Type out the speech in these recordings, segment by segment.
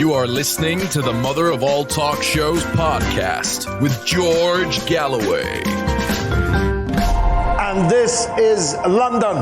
You are listening to the Mother of All Talk Shows podcast with George Galloway. And this is London,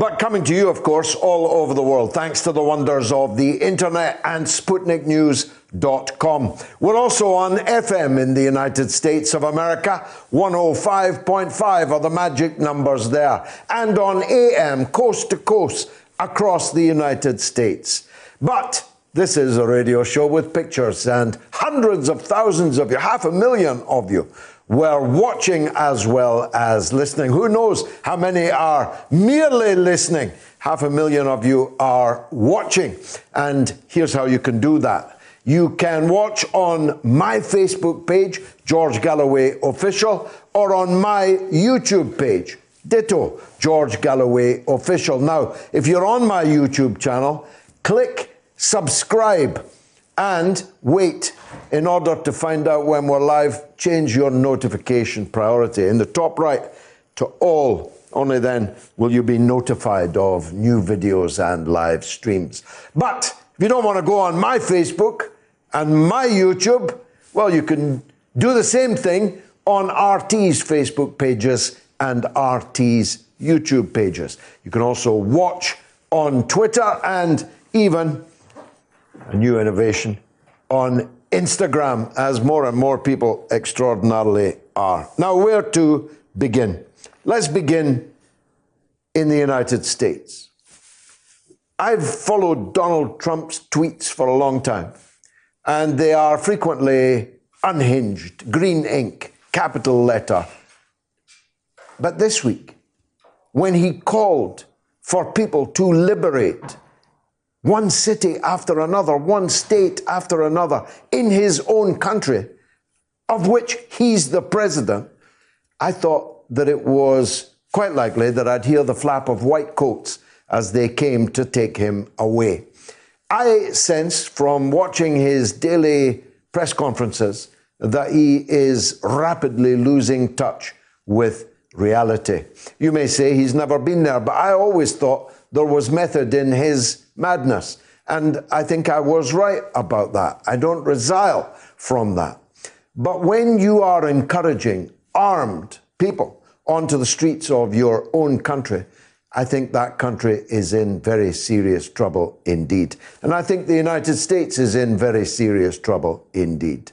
but coming to you, of course, all over the world, thanks to the wonders of the internet and SputnikNews.com. We're also on FM in the United States of America, 105.5 are the magic numbers there, and on AM, coast to coast, across the United States. But this is a radio show with pictures, and hundreds of thousands of you, 500,000 of you, were watching as well as listening. Who knows how many are merely listening? 500,000 of you are watching. And here's how you can do that. You can watch on my Facebook page, George Galloway Official, or on my YouTube page, ditto, George Galloway Official. Now, if you're on my YouTube channel, click subscribe and wait. In order to find out when we're live, change your notification priority in the top right to all. Only then will you be notified of new videos and live streams. But if you don't want to go on my Facebook and my YouTube, well, you can do the same thing on RT's Facebook pages and RT's YouTube pages. You can also watch on Twitter and even a new innovation on Instagram, as more and more people extraordinarily are. Now, where to begin? Let's begin in the United States. I've followed Donald Trump's tweets for a long time, and they are frequently unhinged, green ink, capital letter. But this week, when he called for people to liberate one city after another, one state after another, in his own country, of which he's the president, I thought that it was quite likely that I'd hear the flap of white coats as they came to take him away. I sense from watching his daily press conferences that he is rapidly losing touch with reality. You may say he's never been there, but I always thought there was method in his madness. And I think I was right about that. I don't resile from that. But when you are encouraging armed people onto the streets of your own country, I think that country is in very serious trouble indeed. And I think the United States is in very serious trouble indeed.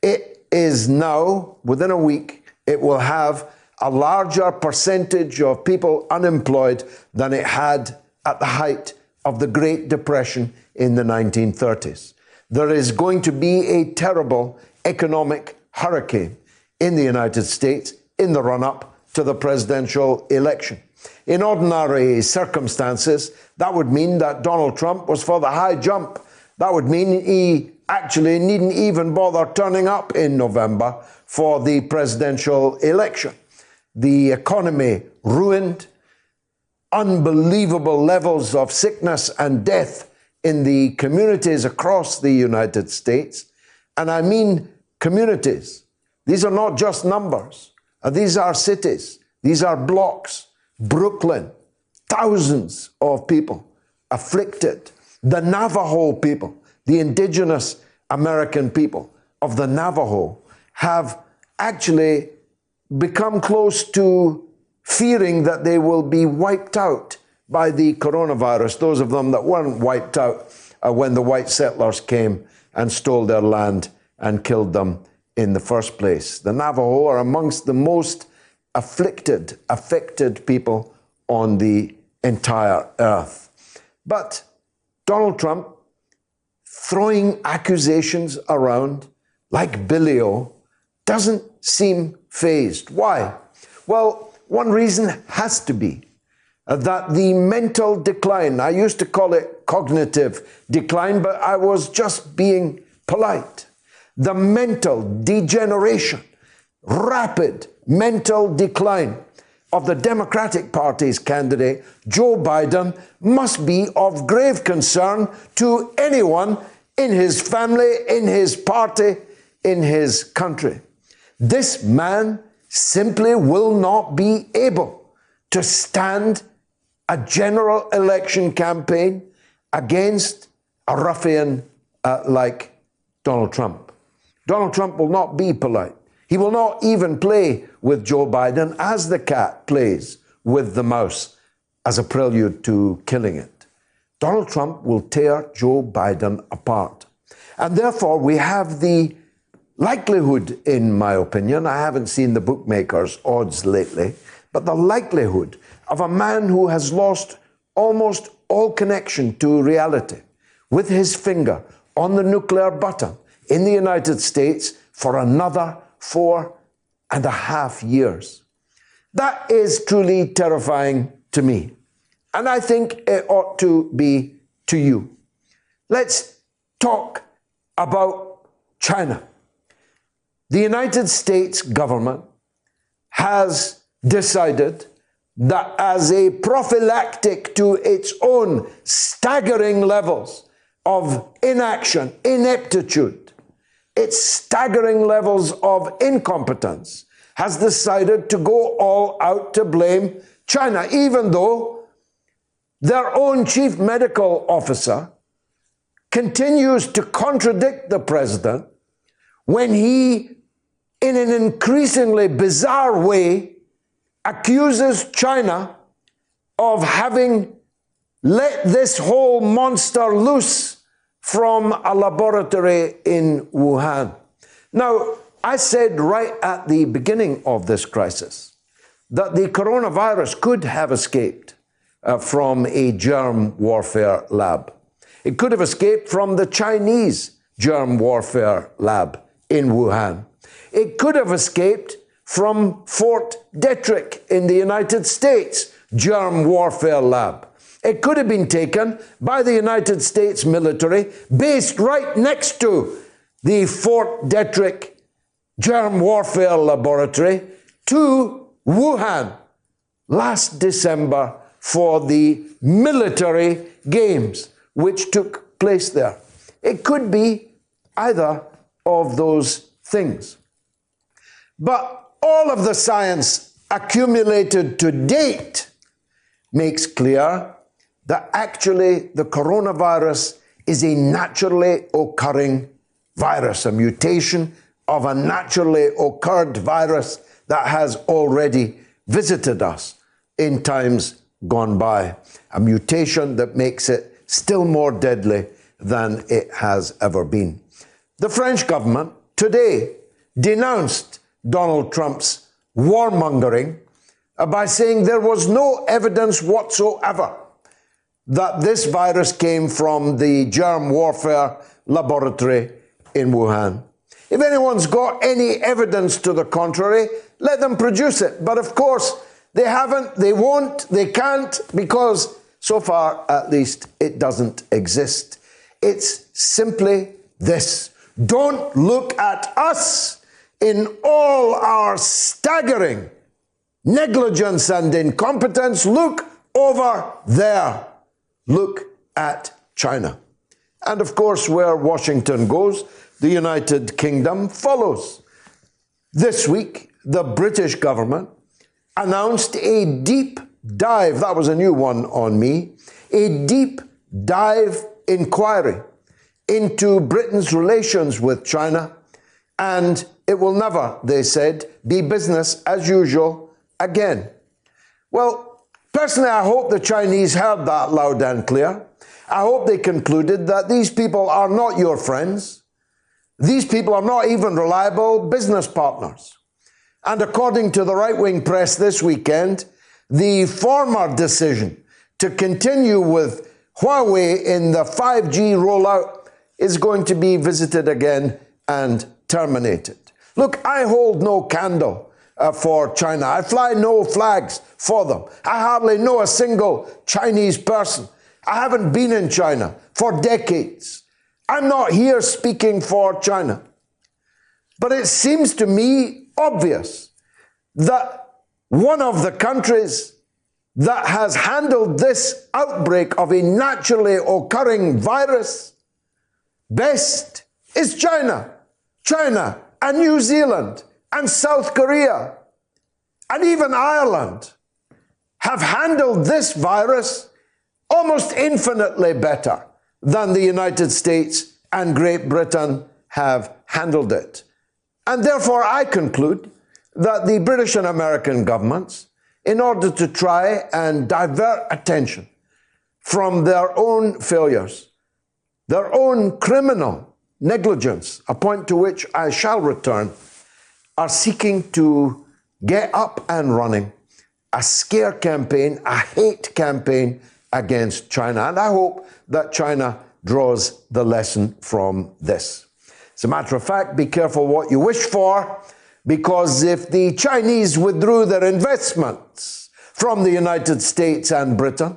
It is now, within a week, it will have a larger percentage of people unemployed than it had at the height of the Great Depression in the 1930s. There is going to be a terrible economic hurricane in the United States in the run-up to the presidential election. In ordinary circumstances, that would mean that Donald Trump was for the high jump. That would mean he actually needn't even bother turning up in November for the presidential election. The economy ruined, unbelievable levels of sickness and death in the communities across the United States. And I mean communities. These are not just numbers. These are cities. These are blocks. Brooklyn, thousands of people afflicted. The Navajo people, the indigenous American people of the Navajo, have actually become close to fearing that they will be wiped out by the coronavirus, those of them that weren't wiped out when the white settlers came and stole their land and killed them in the first place. The Navajo are amongst the most affected people on the entire earth. But Donald Trump, throwing accusations around like Billy O, doesn't seem fazed. Why? Well, one reason has to be that the mental decline, I used to call it cognitive decline, but I was just being polite. The mental degeneration, rapid mental decline of the Democratic Party's candidate, Joe Biden, must be of grave concern to anyone in his family, in his party, in his country. This man simply will not be able to stand a general election campaign against a ruffian like Donald Trump. Donald Trump will not be polite. He will not even play with Joe Biden as the cat plays with the mouse as a prelude to killing it. Donald Trump will tear Joe Biden apart. And therefore, we have the likelihood, in my opinion, I haven't seen the bookmakers' odds lately, but the likelihood of a man who has lost almost all connection to reality, with his finger on the nuclear button in the United States for another 4.5 years. That is truly terrifying to me. And I think it ought to be to you. Let's talk about China. The United States government has decided that as a prophylactic to its own staggering levels of inaction, ineptitude, its staggering levels of incompetence, has decided to go all out to blame China, even though their own chief medical officer continues to contradict the president when he, in an increasingly bizarre way, accuses China of having let this whole monster loose from a laboratory in Wuhan. Now, I said right at the beginning of this crisis that the coronavirus could have escaped from a germ warfare lab. It could have escaped from the Chinese germ warfare lab in Wuhan. It could have escaped from Fort Detrick in the United States germ warfare lab. It could have been taken by the United States military based right next to the Fort Detrick germ warfare laboratory to Wuhan last December for the military games which took place there. It could be either of those things. But all of the science accumulated to date makes clear that actually the coronavirus is a naturally occurring virus, a mutation of a naturally occurred virus that has already visited us in times gone by, a mutation that makes it still more deadly than it has ever been. The French government today denounced Donald Trump's warmongering by saying there was no evidence whatsoever that this virus came from the germ warfare laboratory in Wuhan. If anyone's got any evidence to the contrary, let them produce it. But of course, they haven't, they won't, they can't, because so far, at least, it doesn't exist. It's simply this. Don't look at us in all our staggering negligence and incompetence. Look over there. Look at China. And of course, where Washington goes, the United Kingdom follows. This week, the British government announced a deep dive, that was a new one on me, a deep dive inquiry into Britain's relations with China, and it will never, they said, be business as usual again. Well, personally, I hope the Chinese heard that loud and clear. I hope they concluded that these people are not your friends. These people are not even reliable business partners. And according to the right-wing press this weekend, the former decision to continue with Huawei in the 5G rollout is going to be visited again and terminated. Look, I hold no candle for China. I fly no flags for them. I hardly know a single Chinese person. I haven't been in China for decades. I'm not here speaking for China. But it seems to me obvious that one of the countries that has handled this outbreak of a naturally occurring virus best is China. China and New Zealand and South Korea and even Ireland have handled this virus almost infinitely better than the United States and Great Britain have handled it. And therefore, I conclude that the British and American governments, in order to try and divert attention from their own failures, their own criminal negligence, a point to which I shall return, are seeking to get up and running a scare campaign, a hate campaign against China. And I hope that China draws the lesson from this. As a matter of fact, be careful what you wish for, because if the Chinese withdrew their investments from the United States and Britain,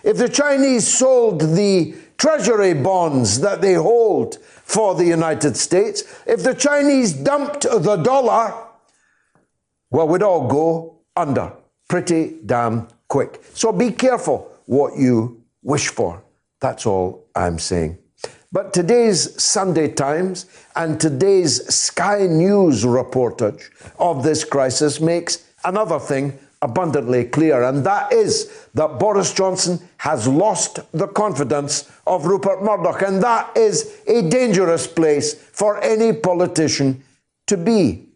if the Chinese sold the treasury bonds that they hold for the United States, if the Chinese dumped the dollar, well, we'd all go under pretty damn quick. So be careful what you wish for. That's all I'm saying. But today's Sunday Times and today's Sky News reportage of this crisis makes another thing abundantly clear, and that is that Boris Johnson has lost the confidence of Rupert Murdoch, and that is a dangerous place for any politician to be.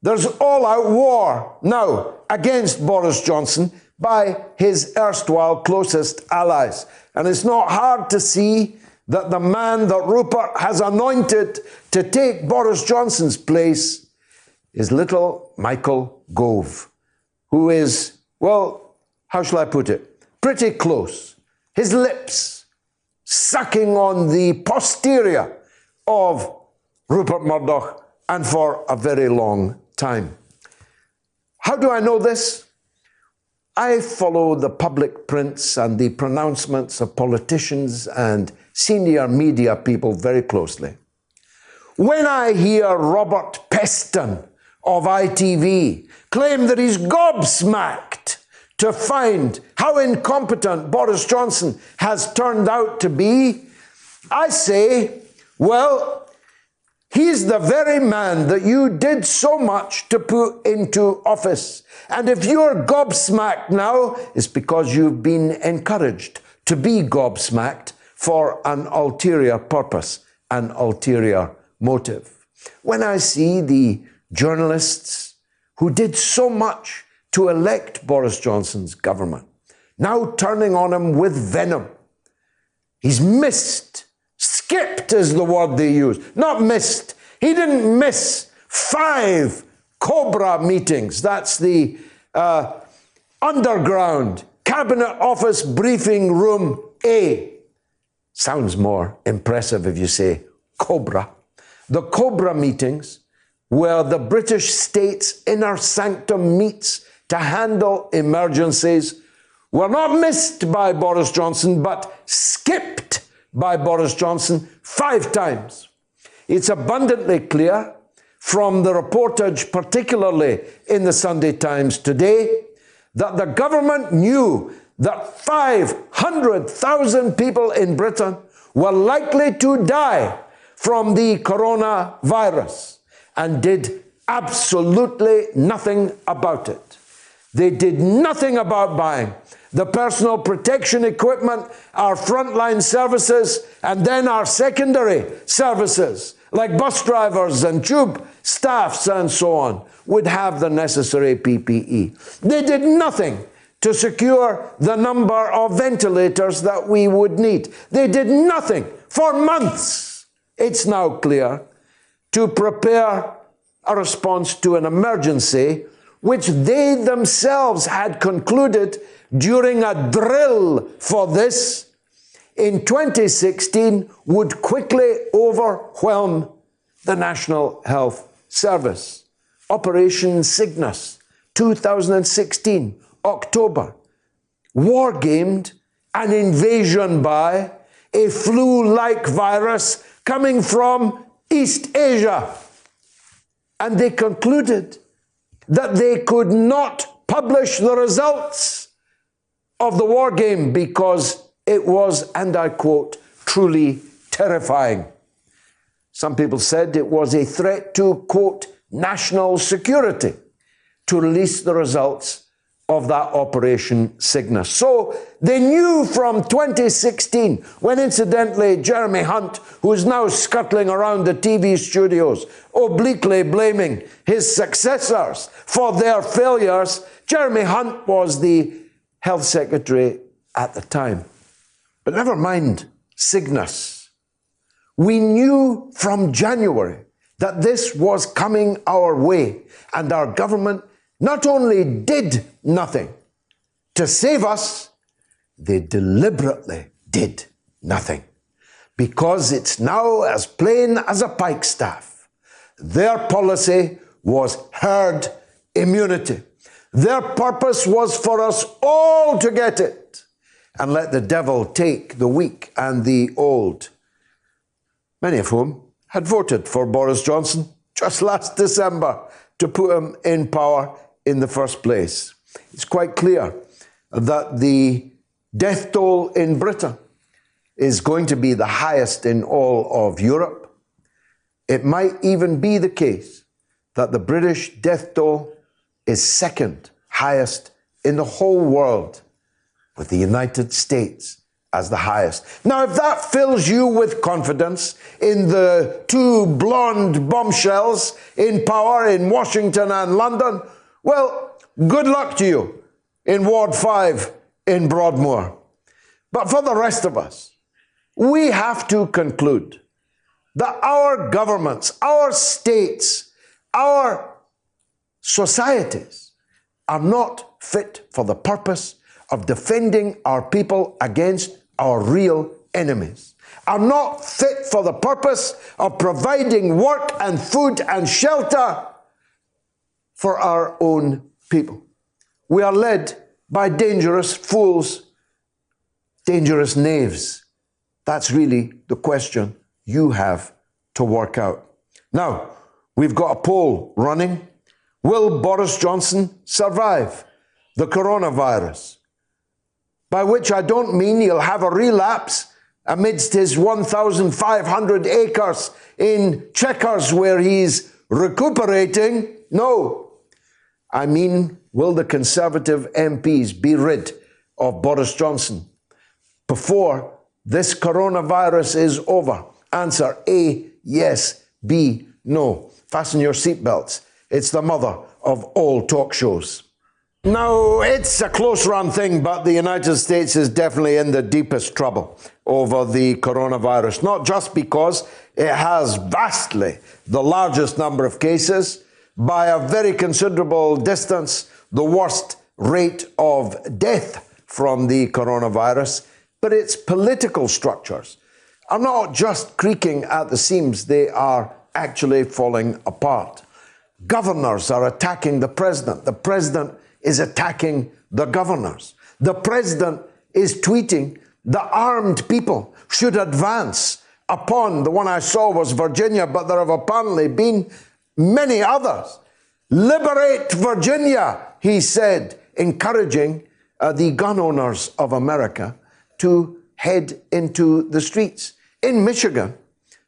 There's all-out war now against Boris Johnson by his erstwhile closest allies, and it's not hard to see that the man that Rupert has anointed to take Boris Johnson's place is little Michael Gove, who is, well, how shall I put it, pretty close. His lips sucking on the posterior of Rupert Murdoch, and for a very long time. How do I know this? I follow the public prints and the pronouncements of politicians and senior media people very closely. When I hear Robert Peston of ITV claim that he's gobsmacked to find how incompetent Boris Johnson has turned out to be, I say, well, he's the very man that you did so much to put into office. And if you're gobsmacked now, it's because you've been encouraged to be gobsmacked for an ulterior purpose, an ulterior motive. When I see the journalists who did so much to elect Boris Johnson's government now turning on him with venom, he's missed. Skipped is the word they use, not missed. He didn't miss 5 Cobra meetings. That's the underground Cabinet Office Briefing Room A. Sounds more impressive if you say Cobra. The Cobra meetings, where the British state's inner sanctum meets to handle emergencies, were not missed by Boris Johnson, but skipped by Boris Johnson 5 times. It's abundantly clear from the reportage, particularly in the Sunday Times today, that the government knew that 500,000 people in Britain were likely to die from the coronavirus and did absolutely nothing about it. They did nothing about buying the personal protection equipment, our frontline services, and then our secondary services, like bus drivers and tube staffs and so on, would have the necessary PPE. They did nothing to secure the number of ventilators that we would need. They did nothing for months, it's now clear, to prepare a response to an emergency which they themselves had concluded during a drill for this in 2016 would quickly overwhelm the National Health Service. Operation Cygnus, 2016, October, war-gamed an invasion by a flu-like virus coming from East Asia. And they concluded that they could not publish the results of the war game because it was, and I quote, truly terrifying. Some people said it was a threat to, quote, national security to release the results of that Operation Cygnus. So they knew from 2016, when incidentally Jeremy Hunt, who is now scuttling around the TV studios, obliquely blaming his successors for their failures, Jeremy Hunt was the Health Secretary at the time. But never mind Cygnus. We knew from January that this was coming our way, and our government not only did nothing to save us, they deliberately did nothing. Because it's now as plain as a pikestaff. Their policy was herd immunity. Their purpose was for us all to get it and let the devil take the weak and the old, many of whom had voted for Boris Johnson just last December to put him in power in the first place. It's quite clear that the death toll in Britain is going to be the highest in all of Europe. It might even be the case that the British death toll is second highest in the whole world, with the United States as the highest. Now, if that fills you with confidence in the two blonde bombshells in power in Washington and London, well, good luck to you in Ward 5 in Broadmoor. But for the rest of us, we have to conclude that our governments, our states, our societies are not fit for the purpose of defending our people against our real enemies, are not fit for the purpose of providing work and food and shelter for our own people. We are led by dangerous fools, dangerous knaves. That's really the question you have to work out. Now, we've got a poll running. Will Boris Johnson survive the coronavirus? By which I don't mean he'll have a relapse amidst his 1,500 acres in Chequers where he's recuperating. No. I mean, will the Conservative MPs be rid of Boris Johnson before this coronavirus is over? Answer A, yes. B, no. Fasten your seatbelts. It's the mother of all talk shows. Now, it's a close run thing, but the United States is definitely in the deepest trouble over the coronavirus, not just because it has vastly the largest number of cases, by a very considerable distance, the worst rate of death from the coronavirus, but its political structures are not just creaking at the seams, they are actually falling apart. Governors are attacking the president. The president is attacking the governors. The president is tweeting the armed people should advance upon, the one I saw was Virginia, but there have apparently been many others. Liberate Virginia, he said, encouraging the gun owners of America to head into the streets. In Michigan,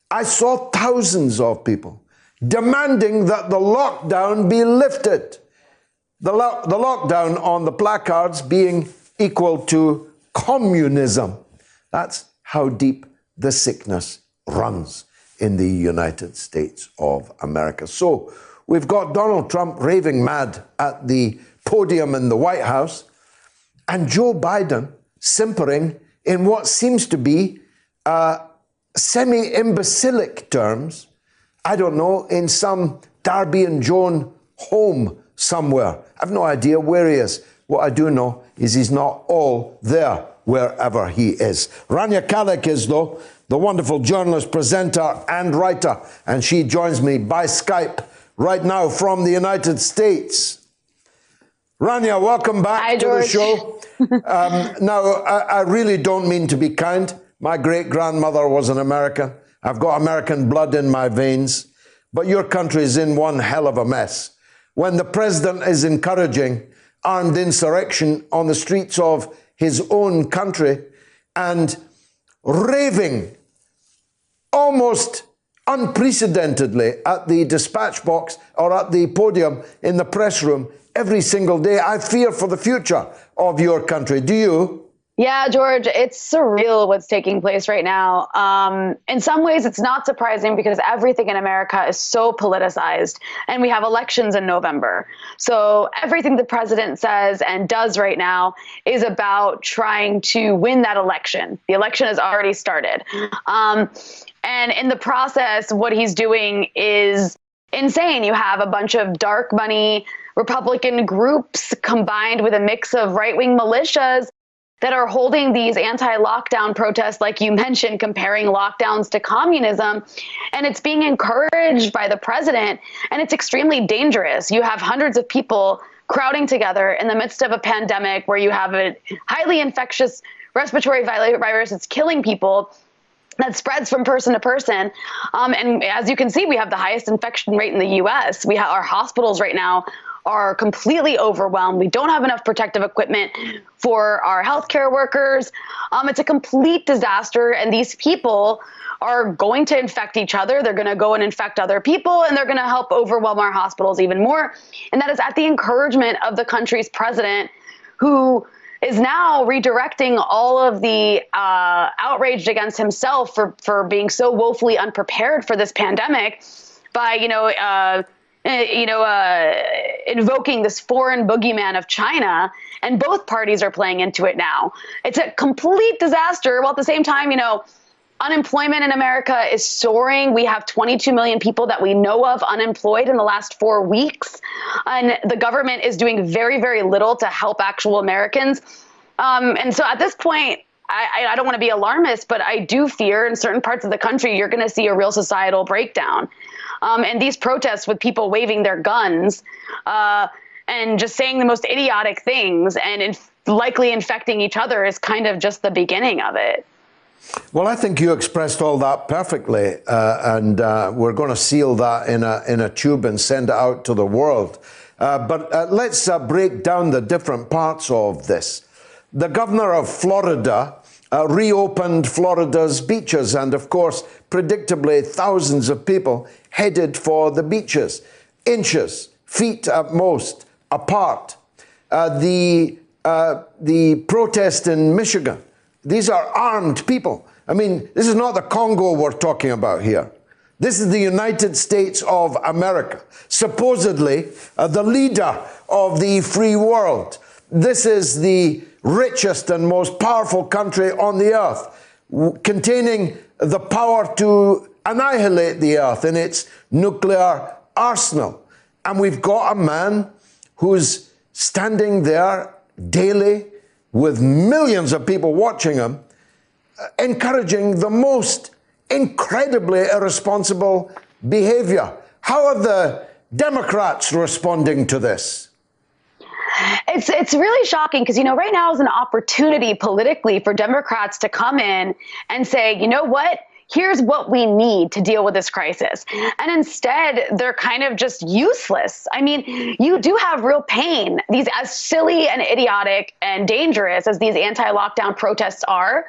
I saw thousands of people demanding that the lockdown be lifted. The lockdown on the placards being equal to communism. That's how deep the sickness runs in the United States of America. So we've got Donald Trump raving mad at the podium in the White House, and Joe Biden simpering in what seems to be semi-imbecilic terms, I don't know, in some Darby and Joan home somewhere. I've no idea where he is. What I do know is he's not all there wherever he is. Rania Khalek is, though, the wonderful journalist, presenter, and writer, and she joins me by Skype right now from the United States. Rania, welcome back to the show. Now, I really don't mean to be kind. My great-grandmother was an American. I've got American blood in my veins. But your country is in one hell of a mess. When the president is encouraging armed insurrection on the streets of his own country and raving almost unprecedentedly at the dispatch box or at the podium in the press room every single day. I fear for the future of your country. Do you? Yeah, George, it's surreal what's taking place right now. In some ways, it's not surprising because everything in America is so politicized, and we have elections in November. So everything the president says and does right now is about trying to win that election. The election has already started. And in the process, what he's doing is insane. You have a bunch of dark money Republican groups combined with a mix of right-wing militias that are holding these anti-lockdown protests, like you mentioned, comparing lockdowns to communism. And it's being encouraged by the president, and it's extremely dangerous. You have hundreds of people crowding together in the midst of a pandemic where you have a highly infectious respiratory virus that's killing people, that spreads from person to person. And as you can see, we have the highest infection rate in the US. We have our hospitals right now are completely overwhelmed. We don't have enough protective equipment for our healthcare workers. It's a complete disaster. And these people are going to infect each other. They're going to go and infect other people, and they're going to help overwhelm our hospitals even more. And that is at the encouragement of the country's president, who is now redirecting all of the outrage against himself for being so woefully unprepared for this pandemic by, invoking this foreign boogeyman of China, and both parties are playing into it now. It's a complete disaster. While at the same time, unemployment in America is soaring. We have 22 million people that we know of unemployed in the last 4 weeks. And the government is doing very, very little to help actual Americans. And so at this point, I don't want to be alarmist, but I do fear in certain parts of the country, you're going to see a real societal breakdown. And these protests with people waving their guns and just saying the most idiotic things and likely infecting each other is kind of just the beginning of it. Well, I think you expressed all that perfectly, and we're going to seal that in a tube and send it out to the world. But let's break down the different parts of this. The governor of Florida reopened Florida's beaches, and of course, predictably, thousands of people headed for the beaches, inches, feet at most, apart. The protest in Michigan, these are armed people. I mean, this is not the Congo we're talking about here. This is the United States of America, supposedly the leader of the free world. This is the richest and most powerful country on the earth, containing the power to annihilate the earth in its nuclear arsenal. And we've got a man who's standing there daily with millions of people watching him, encouraging the most incredibly irresponsible behavior. How are the Democrats responding to this? It's really shocking because, right now is an opportunity politically for Democrats to come in and say, you know what? Here's what we need to deal with this crisis. And instead, they're kind of just useless. I mean, you do have real pain. These, as silly and idiotic and dangerous as these anti-lockdown protests are,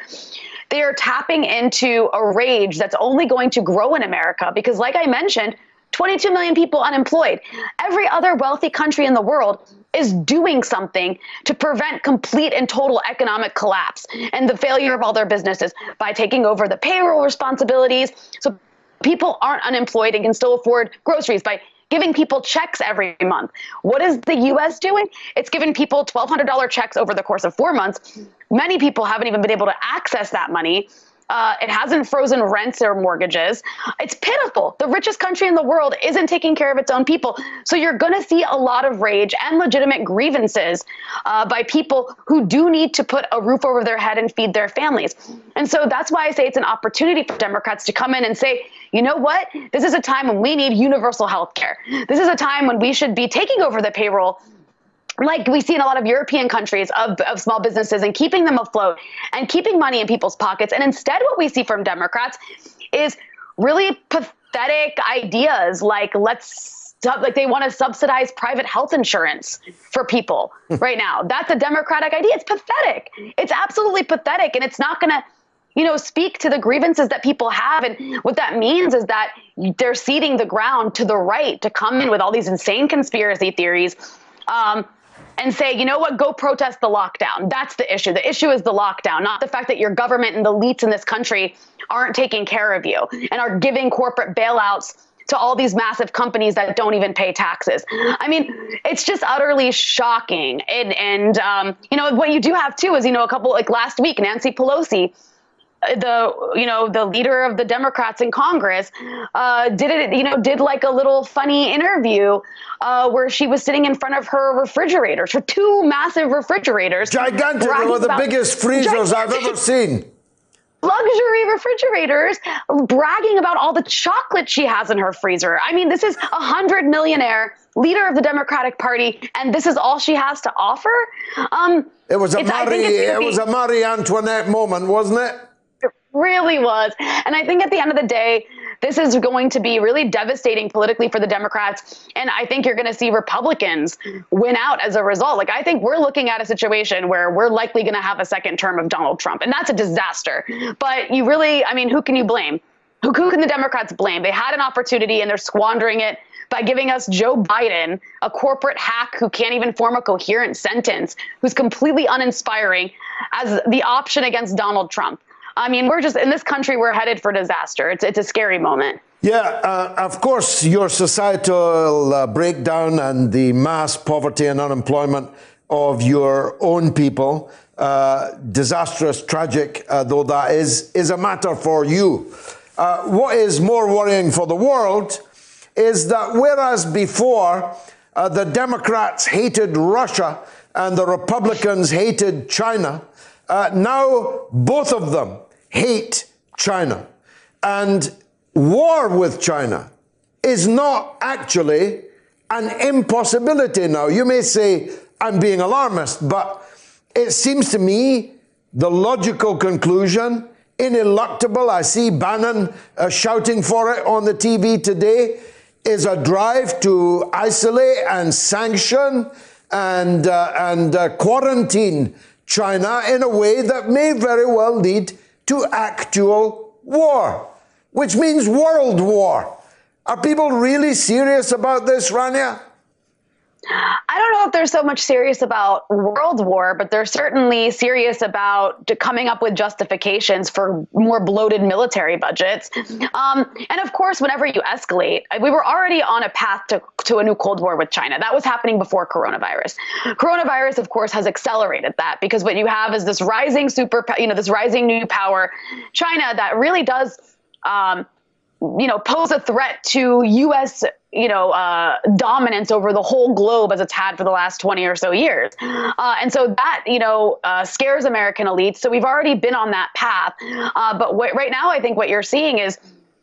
they are tapping into a rage that's only going to grow in America because, like I mentioned, 22 million people unemployed. Every other wealthy country in the world is doing something to prevent complete and total economic collapse and the failure of all their businesses by taking over the payroll responsibilities. So people aren't unemployed and can still afford groceries by giving people checks every month. What is the U.S. doing? It's giving people $1,200 checks over the course of 4 months. Many people haven't even been able to access that money. It hasn't frozen rents or mortgages. It's pitiful. The richest country in the world isn't taking care of its own people. So you're going to see a lot of rage and legitimate grievances by people who do need to put a roof over their head and feed their families. And so that's why I say it's an opportunity for Democrats to come in and say, you know what? This is a time when we need universal health care. This is a time when we should be taking over the payroll like we see in a lot of European countries of small businesses and keeping them afloat and keeping money in people's pockets. And instead, what we see from Democrats is really pathetic ideas like they want to subsidize private health insurance for people right now. That's a Democratic idea. It's pathetic. It's absolutely pathetic. And it's not going to speak to the grievances that people have. And what that means is that they're ceding the ground to the right to come in with all these insane conspiracy theories and say, you know what, go protest the lockdown. That's the issue. The issue is the lockdown, not the fact that your government and the elites in this country aren't taking care of you and are giving corporate bailouts to all these massive companies that don't even pay taxes. I mean, it's just utterly shocking. And what you do have too is, a couple, like last week, Nancy Pelosi, the leader of the Democrats in Congress, did like a little funny interview where she was sitting in front of her refrigerators, her two massive refrigerators. Gigantic, they were the biggest freezers I've ever seen. Luxury refrigerators, bragging about all the chocolate she has in her freezer. I mean, this is a 100-millionaire leader of the Democratic Party, and this is all she has to offer. It was a Marie Antoinette moment, wasn't it? It really was. And I think at the end of the day, this is going to be really devastating politically for the Democrats. And I think you're going to see Republicans win out as a result. Like, I think we're looking at a situation where we're likely going to have a second term of Donald Trump. And that's a disaster. But who can you blame? Who can the Democrats blame? They had an opportunity and they're squandering it by giving us Joe Biden, a corporate hack who can't even form a coherent sentence, who's completely uninspiring, as the option against Donald Trump. I mean, we're just, in this country, we're headed for disaster. It's a scary moment. Yeah, of course, your societal breakdown and the mass poverty and unemployment of your own people, disastrous, tragic, though that is a matter for you. What is more worrying for the world is that whereas before the Democrats hated Russia and the Republicans hated China, now both of them hate China. And war with China is not actually an impossibility now. You may say I'm being alarmist, but it seems to me the logical conclusion, ineluctable, I see Bannon shouting for it on the TV today, is a drive to isolate and sanction and quarantine China in a way that may very well lead to actual war, which means world war. Are people really serious about this, Rania? I don't know if they're so much serious about world war, but they're certainly serious about coming up with justifications for more bloated military budgets. And of course, whenever you escalate, we were already on a path to a new Cold War with China. That was happening before coronavirus. Coronavirus, of course, has accelerated that, because what you have is this rising this rising new power, China, that really does, pose a threat to U.S. Dominance over the whole globe as it's had for the last 20 or so years. And so that, scares American elites. So we've already been on that path. But right now, I think what you're seeing is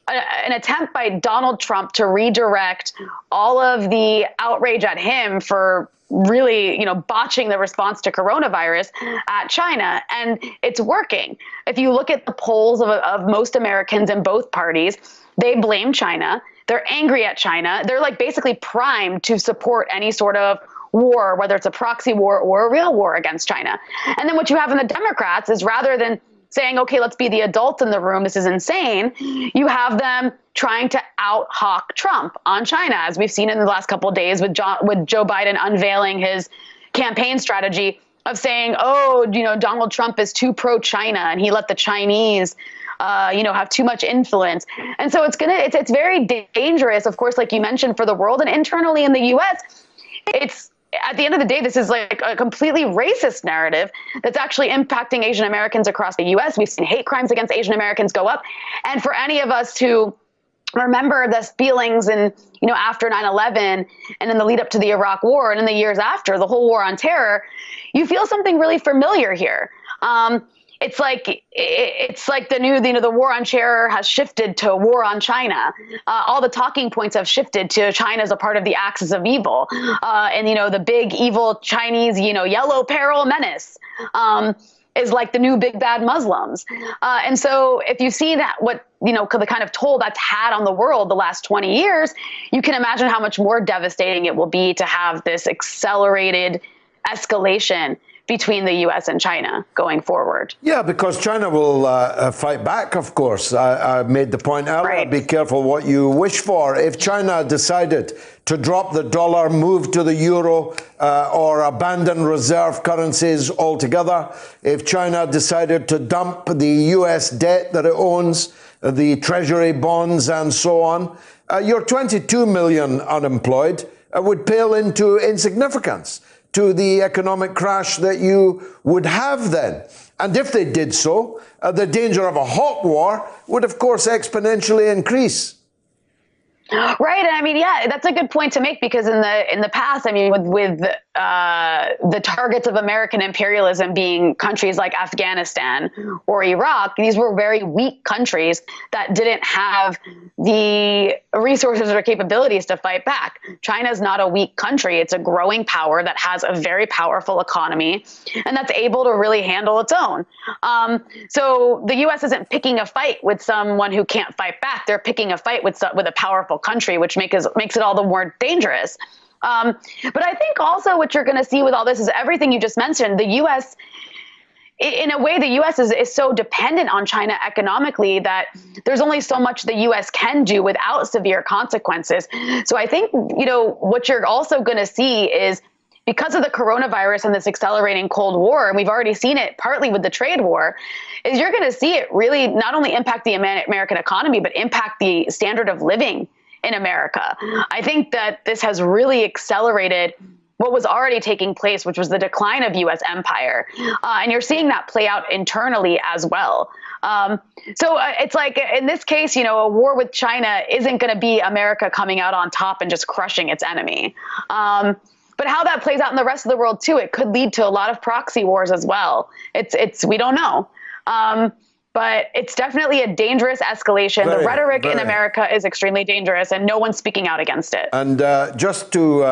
an attempt by Donald Trump to redirect all of the outrage at him for really, botching the response to coronavirus at China. And it's working. If you look at the polls of most Americans in both parties, they blame China. They're angry at China. They're like basically primed to support any sort of war, whether it's a proxy war or a real war against China. And then what you have in the Democrats is, rather than saying, okay, let's be the adults in the room, this is insane, you have them trying to out-hawk Trump on China, as we've seen in the last couple of days with Joe Biden unveiling his campaign strategy of saying, Donald Trump is too pro-China and he let the Chinese have too much influence. And so it's very dangerous, of course, like you mentioned, for the world, and internally in the U.S. It's, at the end of the day, this is like a completely racist narrative that's actually impacting Asian Americans across the U.S. We've seen hate crimes against Asian Americans go up. And for any of us who remember the feelings after 9/11 and in the lead up to the Iraq War and in the years after, the whole war on terror, you feel something really familiar here. It's like the new, the war on terror has shifted to war on China. All the talking points have shifted to China as a part of the axis of evil. And the big evil Chinese, yellow peril menace is like the new big bad Muslims. And so if you see that, the kind of toll that's had on the world the last 20 years, you can imagine how much more devastating it will be to have this accelerated escalation between the U.S. and China going forward. Yeah, because China will fight back, of course. I made the point earlier, Right. Be careful what you wish for. If China decided to drop the dollar, move to the euro, or abandon reserve currencies altogether, if China decided to dump the US debt that it owns, the treasury bonds and so on, your 22 million unemployed would pale into insignificance to the economic crash that you would have then. And if they did so, the danger of a hot war would, of course, exponentially increase. Right. And I mean, yeah, that's a good point to make, because in the past, I mean, with the targets of American imperialism being countries like Afghanistan or Iraq, these were very weak countries that didn't have the resources or capabilities to fight back. China's not a weak country. It's a growing power that has a very powerful economy and that's able to really handle its own. So the U.S. isn't picking a fight with someone who can't fight back. They're picking a fight with a powerful country, which makes it all the more dangerous. But I think also what you're going to see with all this is everything you just mentioned. The U.S., in a way, the U.S. is so dependent on China economically that there's only so much the U.S. can do without severe consequences. So I think, what you're also going to see is, because of the coronavirus and this accelerating Cold War, and we've already seen it partly with the trade war, is you're going to see it really not only impact the American economy, but impact the standard of living in America. I think that this has really accelerated what was already taking place, which was the decline of U.S. empire. And you're seeing that play out internally as well. So it's like, in this case, a war with China isn't going to be America coming out on top and just crushing its enemy. But how that plays out in the rest of the world, too, it could lead to a lot of proxy wars as well. We don't know. But it's definitely a dangerous escalation. The rhetoric in America is extremely dangerous, and no one's speaking out against it. And just to,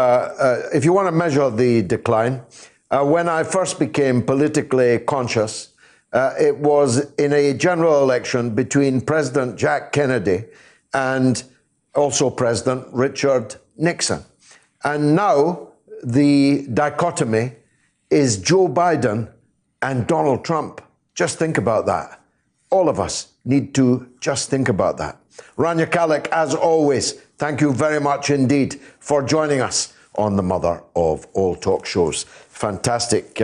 if you want to measure the decline, when I first became politically conscious, it was in a general election between President Jack Kennedy and also President Richard Nixon. And now the dichotomy is Joe Biden and Donald Trump. Just think about that. All of us need to just think about that. Rania Khalek, as always, thank you very much indeed for joining us on the mother of all talk shows. Fantastic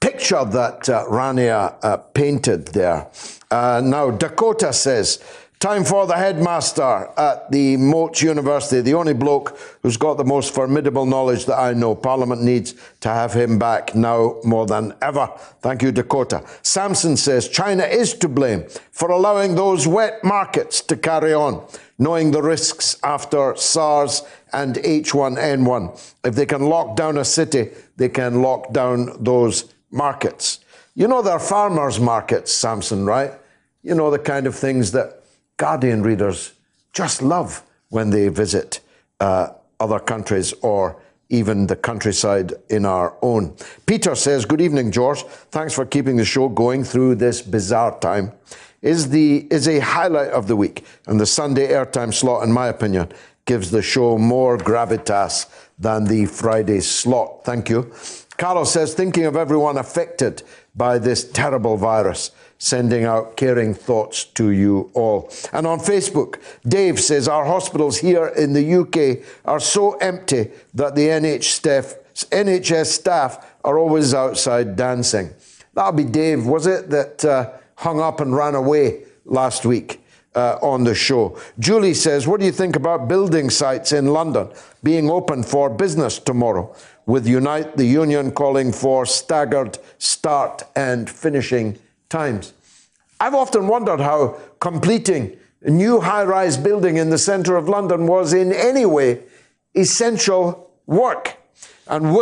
picture that Rania painted there. Now, Dakota says, time for the headmaster at the MOATS University, the only bloke who's got the most formidable knowledge that I know. Parliament needs to have him back now more than ever. Thank you, Dakota. Samson says, China is to blame for allowing those wet markets to carry on, knowing the risks after SARS and H1N1. If they can lock down a city, they can lock down those markets. They're farmers' markets, Samson, right? The kind of things that Guardian readers just love when they visit other countries or even the countryside in our own. Peter says, good evening, George. Thanks for keeping the show going through this bizarre time. Is a highlight of the week, and the Sunday airtime slot, in my opinion, gives the show more gravitas than the Friday slot. Thank you. Carlos says, thinking of everyone affected by this terrible virus, sending out caring thoughts to you all. And on Facebook, Dave says, our hospitals here in the UK are so empty that the NHS staff are always outside dancing. That'll be Dave, was it, that hung up and ran away last week on the show. Julie says, what do you think about building sites in London being open for business tomorrow, with Unite the Union calling for staggered start and finishing times? I've often wondered how completing a new high-rise building in the centre of London was in any way essential work. And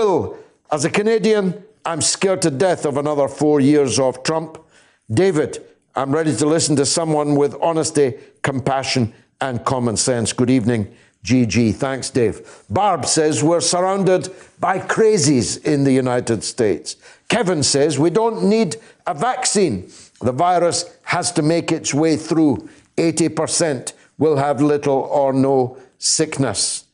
as a Canadian, I'm scared to death of another 4 years of Trump. David, I'm ready to listen to someone with honesty, compassion, and common sense. Good evening, GG. Thanks, Dave. Barb says, we're surrounded by crazies in the United States. Kevin says, we don't need a vaccine. The virus has to make its way through. 80% will have little or no sickness.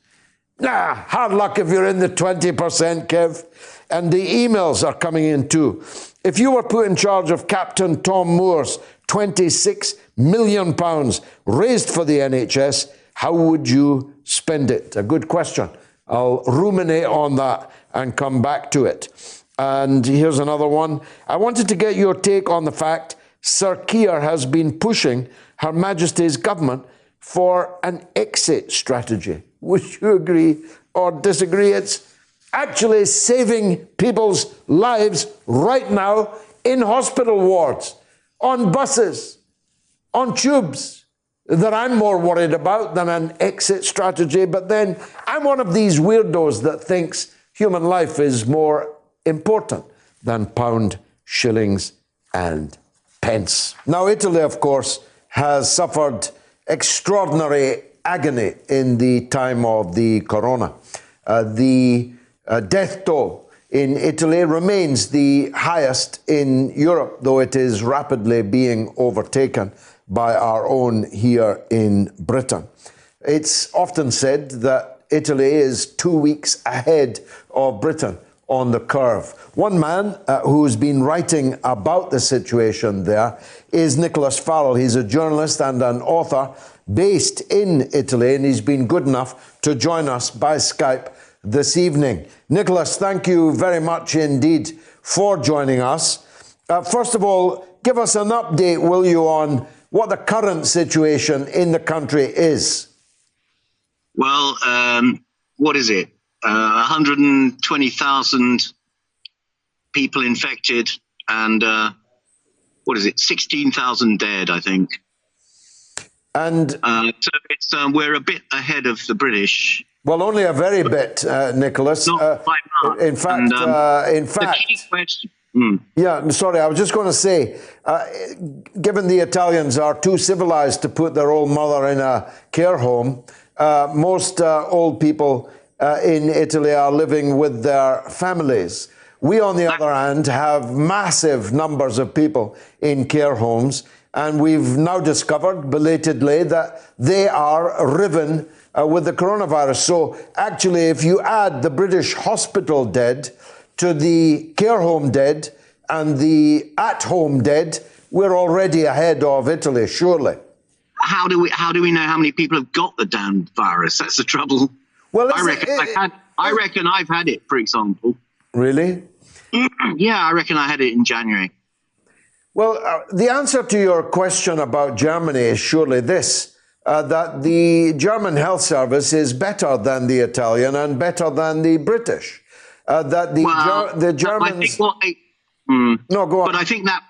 Hard luck if you're in the 20%, Kev. And the emails are coming in too. If you were put in charge of Captain Tom Moore's £26 million raised for the NHS, how would you spend it? A good question. I'll ruminate on that and come back to it. And here's another one. I wanted to get your take on the fact Sir Keir has been pushing Her Majesty's government for an exit strategy. Would you agree or disagree? It's actually saving people's lives right now in hospital wards, on buses, on tubes, that I'm more worried about than an exit strategy. But then I'm one of these weirdos that thinks human life is more important than pound, shillings, and pence. Now, Italy, of course, has suffered extraordinary agony in the time of the corona. The death toll in Italy remains the highest in Europe, though it is rapidly being overtaken by our own here in Britain. It's often said that Italy is 2 weeks ahead of Britain on the curve. One man who's been writing about the situation there is Nicholas Farrell. He's a journalist and an author based in Italy, and he's been good enough to join us by Skype this evening. Nicholas, thank you very much indeed for joining us. First of all, give us an update, will you, on what the current situation in the country is? Well, what is it? 120,000 people infected and, 16,000 dead, I think. And so it's we're a bit ahead of the British. Well, only a very bit, Nicholas. Not quite much. In fact, the key question. Yeah, I'm sorry, I was just going to say, given the Italians are too civilized to put their old mother in a care home, most old people in Italy are living with their families. We, on the other hand, have massive numbers of people in care homes, and we've now discovered, belatedly, that they are riven with the coronavirus. So actually, if you add the British hospital dead to the care home dead and the at-home dead, we're already ahead of Italy, surely. How do we know how many people have got the damn virus? That's the trouble. Well, I reckon I've had it, for example. Really? Yeah, I reckon I had it in January. Well, the answer to your question about Germany is surely this, that the German health service is better than the Italian and better than the British. That the Germans... I think No, go on. But I think that...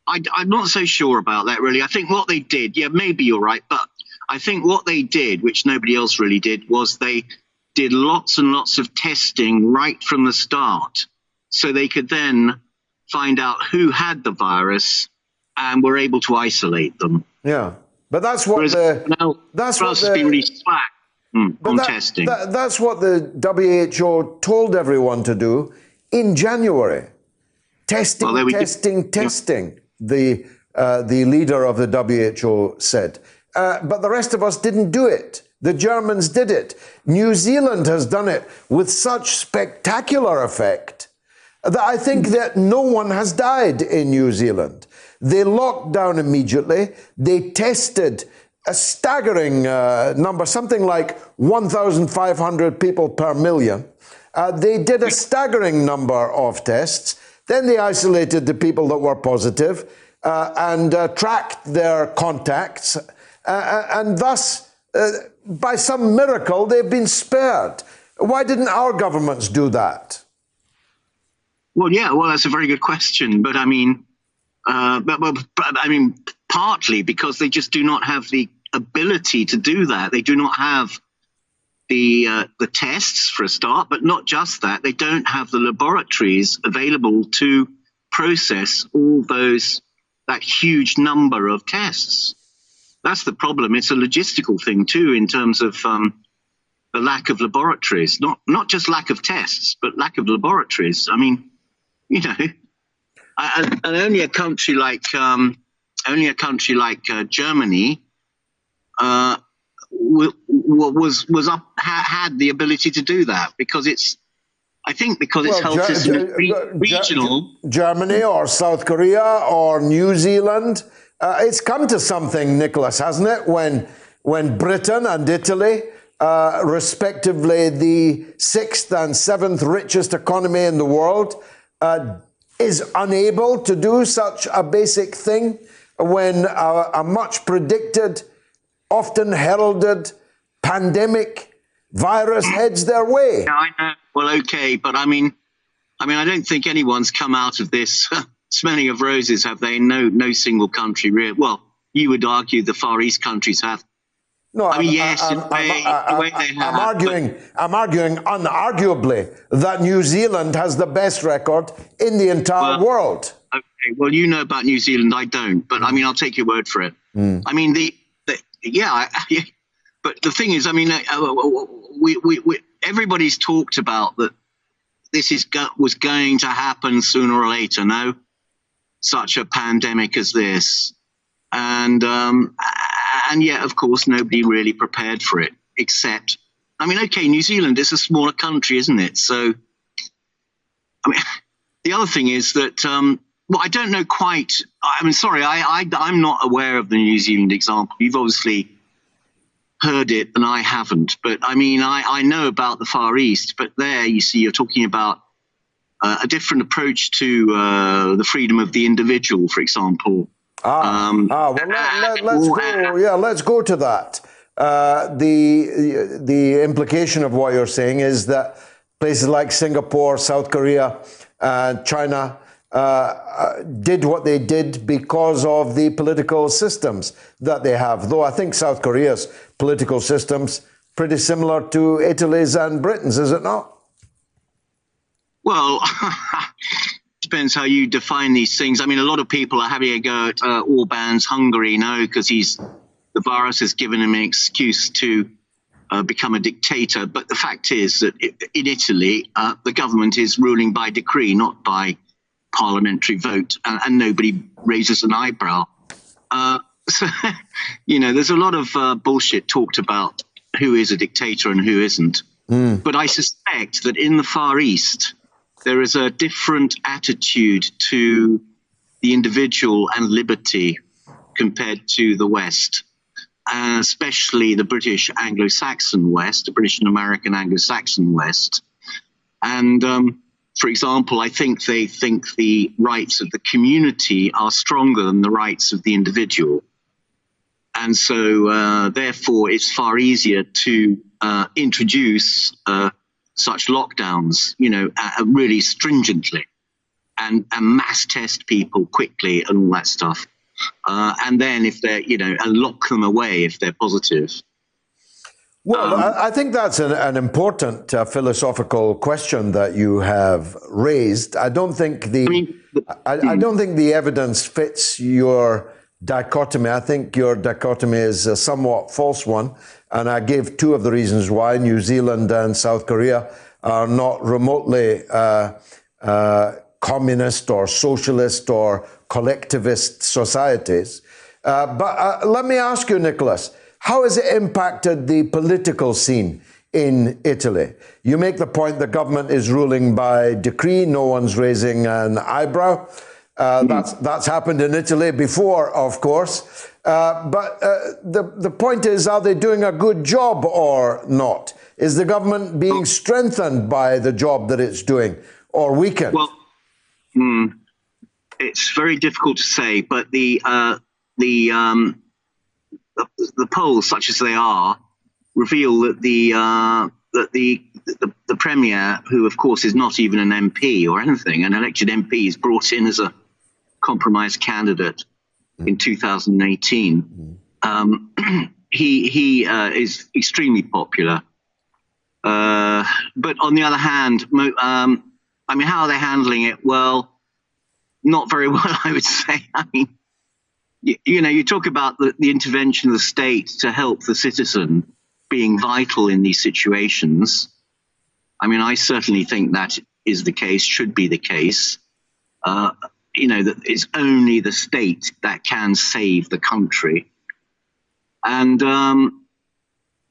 I'm not so sure about that, really. I think what they did, yeah, maybe you're right, but I think what they did, which nobody else really did, was they did lots and lots of testing right from the start, so they could then find out who had the virus and were able to isolate them. Yeah, but that's what that's been really slack on testing. That's what the WHO told everyone to do in January. Testing. The leader of the WHO said. But the rest of us didn't do it. The Germans did it. New Zealand has done it with such spectacular effect that I think that no one has died in New Zealand. They locked down immediately. They tested a staggering number, something like 1,500 people per million. They did a staggering number of tests. Then they isolated the people that were positive and tracked their contacts. And thus, by some miracle, they've been spared. Why didn't our governments do that? Well, that's a very good question. But I mean, partly because they just do not have the ability to do that. They do not have the tests for a start, but not just that. They don't have the laboratories available to process all that huge number of tests. That's the problem. It's a logistical thing too, in terms of the lack of laboratories. Not just lack of tests, but lack of laboratories. I mean, you know, and only a country like Germany, had the ability to do that, because its health system is regional. Germany or South Korea or New Zealand. It's come to something, Nicholas, hasn't it? When Britain and Italy, respectively the 6th and 7th richest economy in the world, is unable to do such a basic thing, when a much predicted, often heralded pandemic virus heads their way. Yeah, I know. Well, okay, but I mean, I don't think anyone's come out of this smelling of roses, have they? No single country, really. Well, you would argue the Far East countries have. No, I'm arguing unarguably that New Zealand has the best record in the entire world. Okay, well, you know about New Zealand, I don't, but I mean, I'll take your word for it. I mean, but the thing is, I mean, everybody's talked about that this was going to happen sooner or later. No, such a pandemic as this, and yet, of course, nobody really prepared for it. Except, I mean, okay, New Zealand is a smaller country, isn't it? So, I mean, the other thing is that, well, I don't know quite. I mean, sorry, I'm not aware of the New Zealand example. You've obviously heard it and I haven't, but I mean, I know about the Far East, but there you see, you're talking about a different approach to the freedom of the individual, for example. Let's go to that. The implication of what you're saying is that places like Singapore, South Korea, China did what they did because of the political systems that they have. Though I think South Korea's political system's pretty similar to Italy's and Britain's, is it not? Well, depends how you define these things. I mean, a lot of people are having a go at Orban's Hungary now because the virus has given him an excuse to become a dictator. But the fact is that in Italy, the government is ruling by decree, not by parliamentary vote, and nobody raises an eyebrow. So, you know, there's a lot of bullshit talked about who is a dictator and who isn't. But I suspect that in the Far East, there is a different attitude to the individual and liberty compared to the West, especially the British Anglo-Saxon West, the British and American Anglo-Saxon West. And, for example, I think they think the rights of the community are stronger than the rights of the individual. And so, therefore, it's far easier to introduce such lockdowns, you know, really stringently and mass test people quickly and all that stuff. And then if they're, you know, and lock them away if they're positive. Well, I think that's an important philosophical question that you have raised. I don't think I don't think the evidence fits your dichotomy. I think your dichotomy is a somewhat false one. And I gave two of the reasons why New Zealand and South Korea are not remotely communist or socialist or collectivist societies. But let me ask you, Nicholas, how has it impacted the political scene in Italy? You make the point the government is ruling by decree. No one's raising an eyebrow. That's happened in Italy before, of course. But the point is, are they doing a good job or not? Is the government being strengthened by the job that it's doing or weakened? Well, it's very difficult to say, but the polls, such as they are, reveal that the premier, who of course is not even an MP or anything, an elected MP, is brought in as a compromise candidate in 2018. He is extremely popular. But on the other hand, I mean, how are they handling it? Well, not very well, I would say. I mean, you know, you talk about the intervention of the state to help the citizen being vital in these situations. I mean, I certainly think that is the case, should be the case. You know, that it's only the state that can save the country. And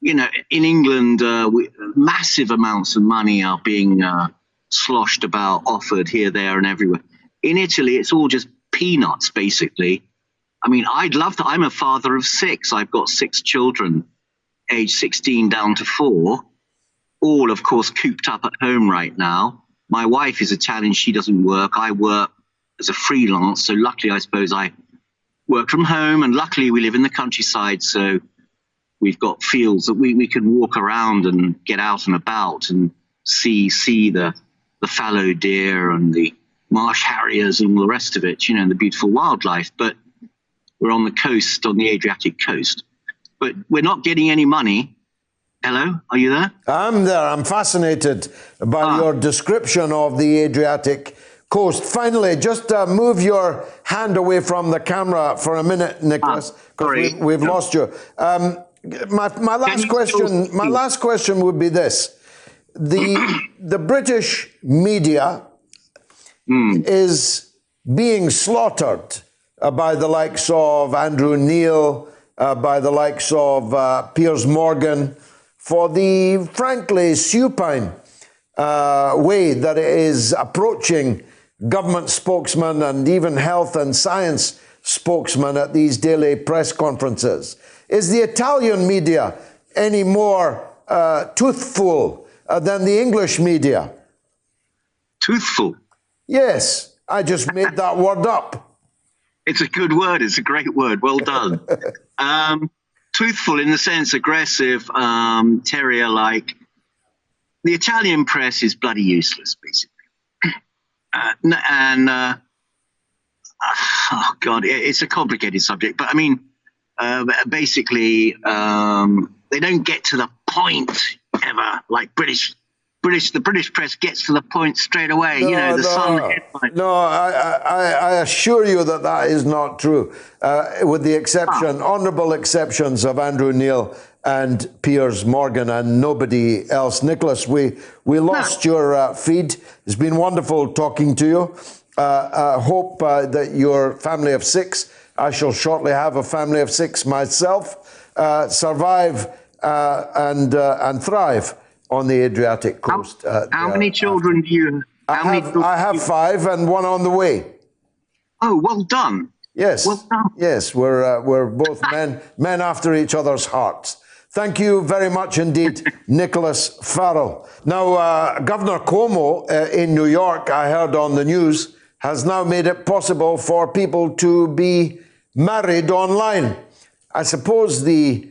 in England, massive amounts of money are being sloshed about, offered here, there, and everywhere. In Italy, it's all just peanuts, basically. I mean, I'd love to. I'm a father of 6. I've got 6 children, age 16 down to 4, all, of course, cooped up at home right now. My wife is Italian. She doesn't work. I work as a freelance. So luckily, I suppose I work from home. And luckily, we live in the countryside. So we've got fields that we can walk around and get out and about and see the fallow deer and the marsh harriers and all the rest of it, and the beautiful wildlife. But we're on the coast, on the Adriatic coast. But we're not getting any money. Hello, are you there? I'm there. I'm fascinated by your description of the Adriatic coast. Finally, just move your hand away from the camera for a minute, Nicholas, because we've lost you. My last question would be this: the British media is being slaughtered by the likes of Andrew Neil, by the likes of Piers Morgan, for the frankly supine way that it is approaching government spokesmen and even health and science spokesmen at these daily press conferences. Is the Italian media any more toothful than the English media? Toothful? Yes, I just made that word up. It's a good word. It's a great word. Well done. Truthful in the sense aggressive, terrier-like. The Italian press is bloody useless, basically. Oh God, it's a complicated subject. But I mean, basically, they don't get to the point ever, like the British press gets to the point straight away. Sun headline. No, I assure you that is not true, with the exception, honourable exceptions of Andrew Neil and Piers Morgan and nobody else. Nicholas, we lost your feed. It's been wonderful talking to you. I hope that your family of 6, I shall shortly have a family of 6 myself, survive and thrive on the Adriatic coast. How many children do you have? I have 5 and 1 on the way. Oh, well done. Yes. Well done. Yes, we're both men after each other's hearts. Thank you very much indeed, Nicholas Farrell. Now, Governor Cuomo in New York, I heard on the news, has now made it possible for people to be married online. I suppose the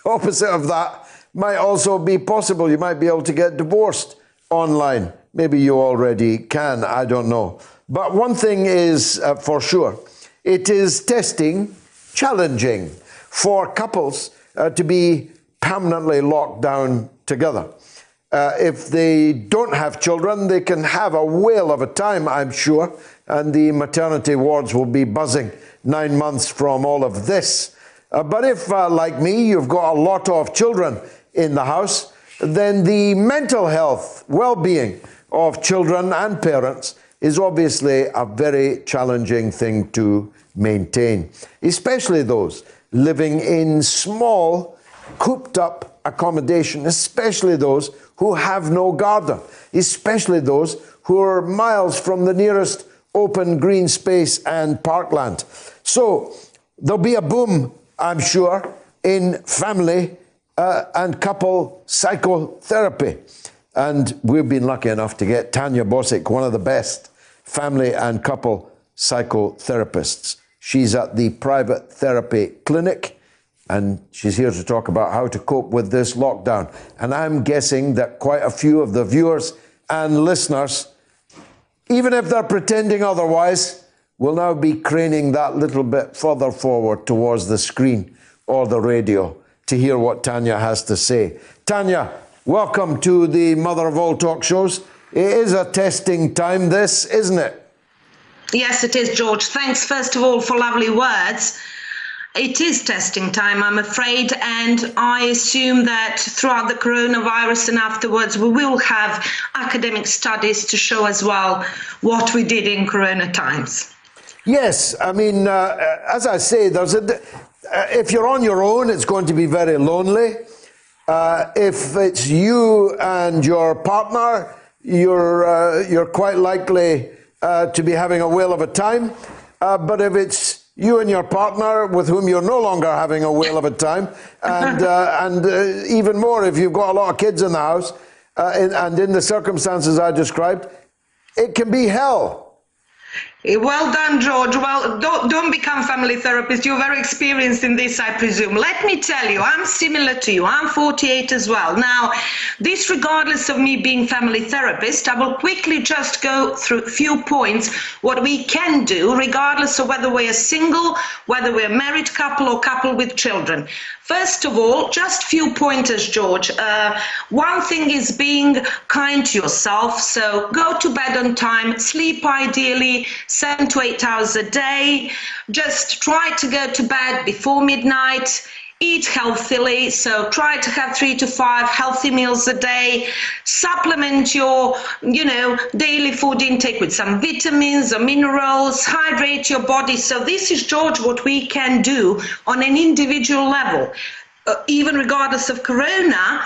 opposite of that might also be possible. You might be able to get divorced online. Maybe you already can, I don't know. But one thing is for sure, it is challenging for couples to be permanently locked down together. If they don't have children, they can have a whale of a time, I'm sure, and the maternity wards will be buzzing 9 months from all of this. But if, like me, you've got a lot of children in the house, then the mental health, well-being of children and parents is obviously a very challenging thing to maintain, especially those living in small, cooped-up accommodation, especially those who have no garden, especially those who are miles from the nearest open green space and parkland. So there'll be a boom, I'm sure, in family and couple psychotherapy. And we've been lucky enough to get Tanya Bosic, one of the best family and couple psychotherapists. She's at the private therapy clinic, and she's here to talk about how to cope with this lockdown. And I'm guessing that quite a few of the viewers and listeners, even if they're pretending otherwise, will now be craning that little bit further forward towards the screen or the radio to hear what Tanya has to say. Tanya, welcome to the mother of all talk shows. It is a testing time, this, isn't it? Yes, it is, George. Thanks, first of all, for lovely words. It is testing time, I'm afraid, and I assume that throughout the coronavirus and afterwards, we will have academic studies to show as well what we did in corona times. Yes, I mean, as I say, there's if you're on your own, it's going to be very lonely. If it's you and your partner, you're quite likely to be having a whale of a time. But if it's you and your partner with whom you're no longer having a whale of a time, and even more if you've got a lot of kids in the house, and in the circumstances I described, it can be hell. Well done, George. Well, don't become family therapist. You're very experienced in this, I presume. Let me tell you, I'm similar to you. I'm 48 as well. Now, this regardless of me being family therapist, I will quickly just go through a few points what we can do, regardless of whether we're single, whether we're a married couple or couple with children. First of all, just few pointers, George. One thing is being kind to yourself. So go to bed on time, sleep ideally 7 to 8 hours a day. Just try to go to bed before midnight. Eat healthily, so try to have 3 to 5 healthy meals a day. Supplement your, daily food intake with some vitamins or minerals. Hydrate your body. So this is, George, what we can do on an individual level. Even regardless of corona,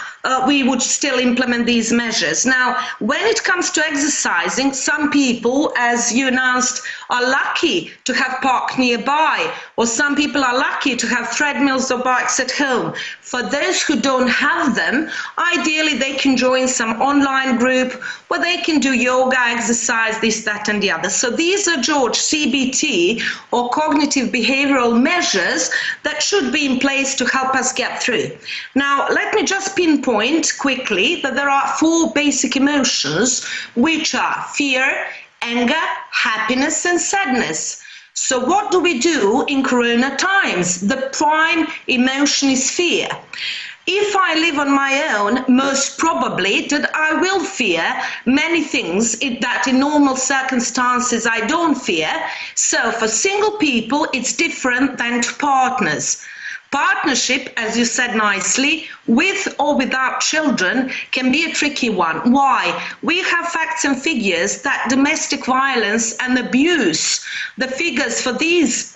we would still implement these measures. Now, when it comes to exercising, some people, as you announced, are lucky to have park nearby, or some people are lucky to have treadmills or bikes at home. For those who don't have them, ideally they can join some online group where they can do yoga, exercise, this, that, and the other. So these are, George, CBT or cognitive behavioral measures that should be in place to help us get through. Now, let me just pinpoint quickly that there are 4 basic emotions, which are fear, anger, happiness, and sadness. So what do we do in corona times? The prime emotion is fear. If I live on my own, most probably that I will fear many things that in normal circumstances I don't fear. So for single people, it's different than to partners. Partnership, as you said nicely, with or without children can be a tricky one. Why? We have facts and figures that domestic violence and abuse, the figures for these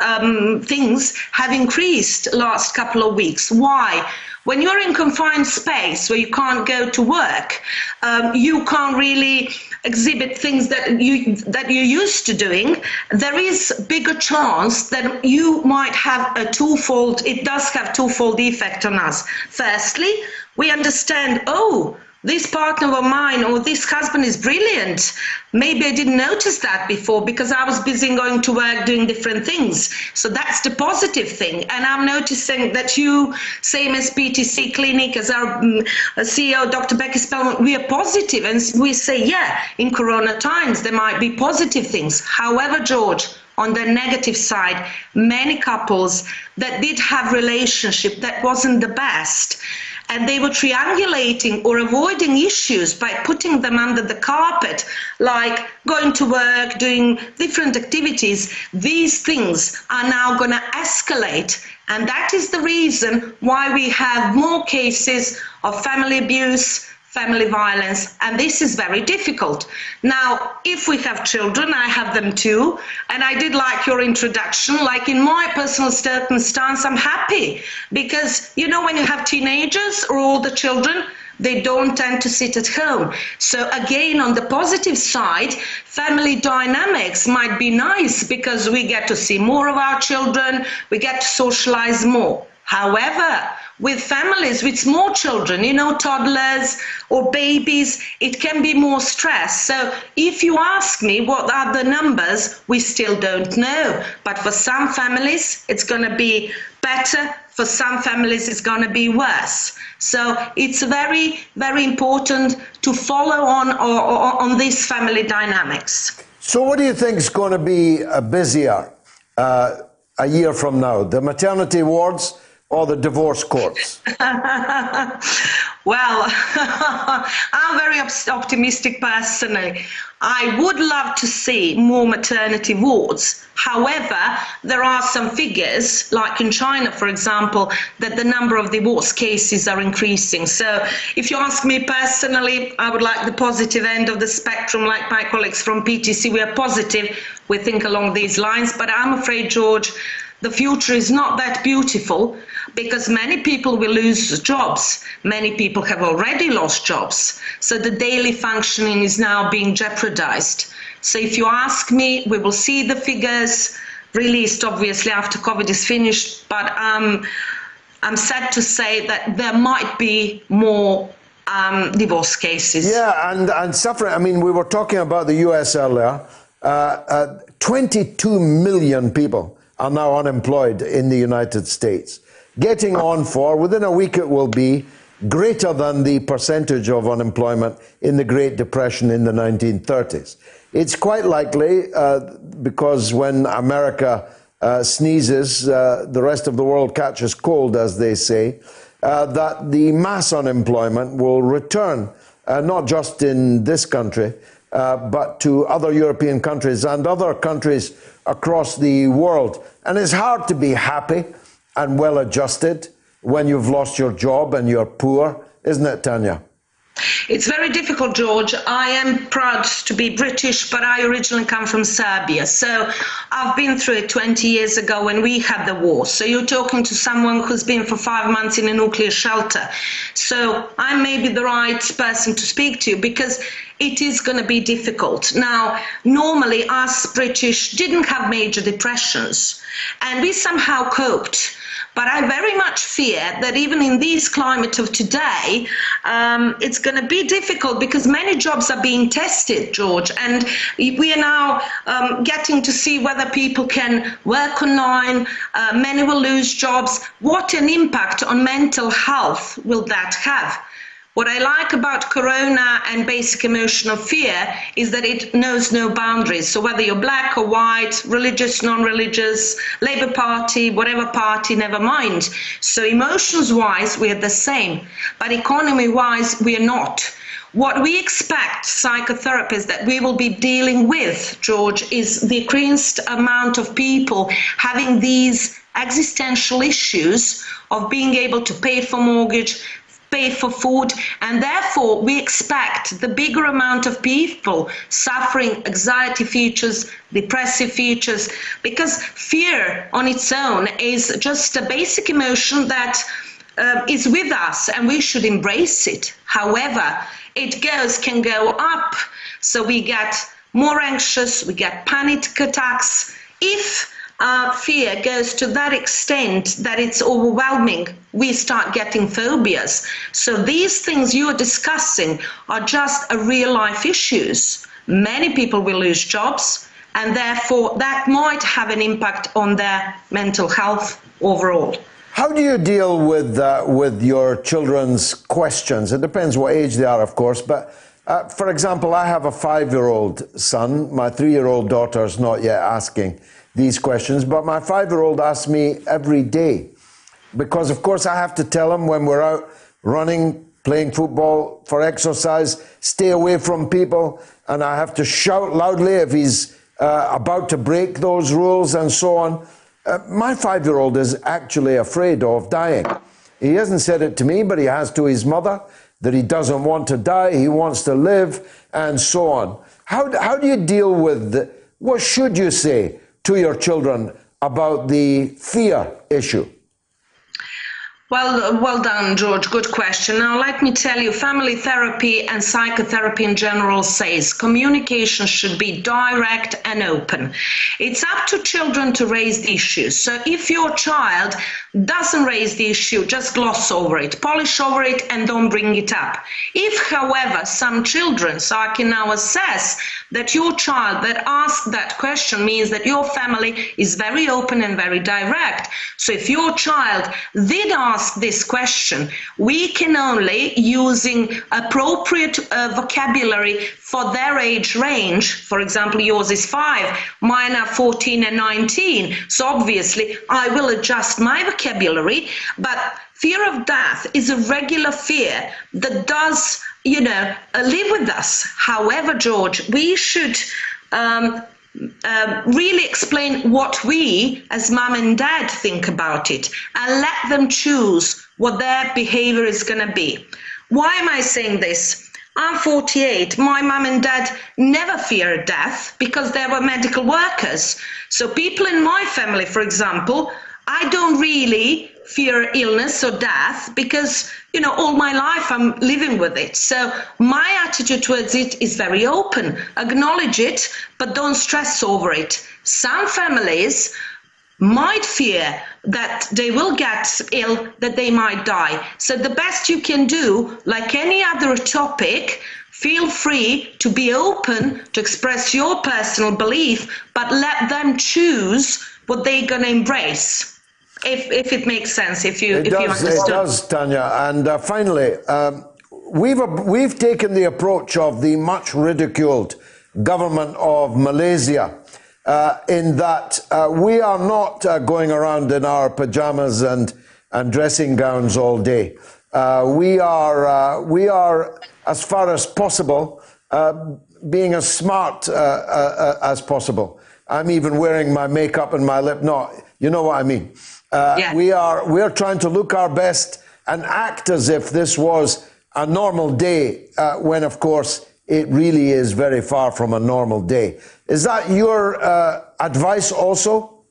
things have increased last couple of weeks. Why? When you're in confined space where you can't go to work, you can't really exhibit things that you're used to doing, there is bigger chance that you might have it does have twofold effect on us. Firstly, we understand, this partner of mine or this husband is brilliant. Maybe I didn't notice that before because I was busy going to work doing different things. So that's the positive thing. And I'm noticing that you, same as PTC Clinic, as our CEO, Dr. Becky Spellman, we are positive. And we say, in corona times, there might be positive things. However, George, on the negative side, many couples that did have relationship that wasn't the best, and they were triangulating or avoiding issues by putting them under the carpet, like going to work, doing different activities. These things are now going to escalate. And that is the reason why we have more cases of family abuse, family violence, and this is very difficult. Now, if we have children, I have them too, and I did like your introduction. Like in my personal circumstance, I'm happy because, when you have teenagers or older children, they don't tend to sit at home. So again, on the positive side, family dynamics might be nice because we get to see more of our children, we get to socialize more. However, with families with small children, toddlers or babies, it can be more stress. So if you ask me what are the numbers, we still don't know. But for some families, it's going to be better. For some families, it's going to be worse. So it's very, very important to follow on these family dynamics. So what do you think is going to be busier a year from now? The maternity wards or the divorce courts? Well, I'm very optimistic personally. I would love to see more maternity wards. However, there are some figures, like in China, for example, that the number of divorce cases are increasing. So if you ask me personally, I would like the positive end of the spectrum, like my colleagues from PTC. We are positive. We think along these lines. But I'm afraid, George, the future is not that beautiful because many people will lose jobs. Many people have already lost jobs. So the daily functioning is now being jeopardized. So if you ask me, we will see the figures released obviously after COVID is finished, but I'm sad to say that there might be more divorce cases. Yeah, and suffering. I mean, we were talking about the US earlier. 22 million people are now unemployed in the United States. Getting on for, within a week it will be, greater than the percentage of unemployment in the Great Depression in the 1930s. It's quite likely, because when America sneezes, the rest of the world catches cold, as they say, that the mass unemployment will return, not just in this country, but to other European countries and other countries across the world. And it's hard to be happy and well adjusted when you've lost your job and you're poor, isn't it, Tanya? It's very difficult, George. I am proud to be British, but I originally come from Serbia. So I've been through it 20 years ago when we had the war. So you're talking to someone who's been for 5 months in a nuclear shelter. So I may be the right person to speak to because it is going to be difficult. Now, normally us British didn't have major depressions and we somehow coped. But I very much fear that even in this climate of today, it's going to be difficult because many jobs are being tested, George, and we are now getting to see whether people can work online. Many will lose jobs. What an impact on mental health will that have? What I like about Corona and basic emotional fear is that it knows no boundaries. So whether you're black or white, religious, non-religious, Labour Party, whatever party, never mind. So emotions-wise, we are the same, but economy-wise, we are not. What we expect psychotherapists that we will be dealing with, George, is the increased amount of people having these existential issues of being able to pay for mortgage, pay for food, and therefore we expect the bigger amount of people suffering anxiety features, depressive features, because fear on its own is just a basic emotion that is with us and we should embrace it. However, it can go up, so we get more anxious, we get panic attacks. If fear goes to that extent that it's overwhelming, we start getting phobias. So these things you're discussing are just real life issues. Many people will lose jobs, and therefore that might have an impact on their mental health overall. How do you deal with your children's questions? It depends what age they are, of course, but for example, I have a 5-year-old son. My 3-year-old daughter is not yet asking these questions, but my 5-year-old asks me every day because, of course, I have to tell him when we're out running, playing football for exercise, stay away from people, and I have to shout loudly if he's about to break those rules and so on. My 5-year-old is actually afraid of dying. He hasn't said it to me, but he has to his mother, that he doesn't want to die, he wants to live, and so on. How do you deal with what should you say to your children about the fear issue? Well done, George. Good question. Now, let me tell you, family therapy and psychotherapy in general says communication should be direct and open. It's up to children to raise the issues. So if your child doesn't raise the issue, just gloss over it, polish over it, and don't bring it up. If, however, some children, so I can now assess that your child that asked that question means that your family is very open and very direct. So if your child did ask this question, we can only, using appropriate vocabulary for their age range, for example, yours is 5, mine are 14 and 19, so obviously I will adjust my vocabulary, but fear of death is a regular fear that does, live with us. However, George, we should really explain what we as mum and dad think about it and let them choose what their behavior is going to be. Why am I saying this? I'm 48. My mum and dad never feared death because they were medical workers. So people in my family, for example, I don't really fear illness or death because, you know, all my life I'm living with it. So my attitude towards it is very open. Acknowledge it, but don't stress over it. Some families might fear that they will get ill, that they might die. So the best you can do, like any other topic, feel free to be open to express your personal belief, but let them choose what they're going to embrace. If it makes sense, if you understand. It does, Tanya. And finally, we've taken the approach of the much ridiculed government of Malaysia, in that we are not going around in our pajamas and dressing gowns all day. We are, as far as possible, being as smart as possible. I'm even wearing my makeup and my lip. No, you know what I mean. Yeah. We are trying to look our best and act as if this was a normal day, when of course it really is very far from a normal day. Is that your advice also?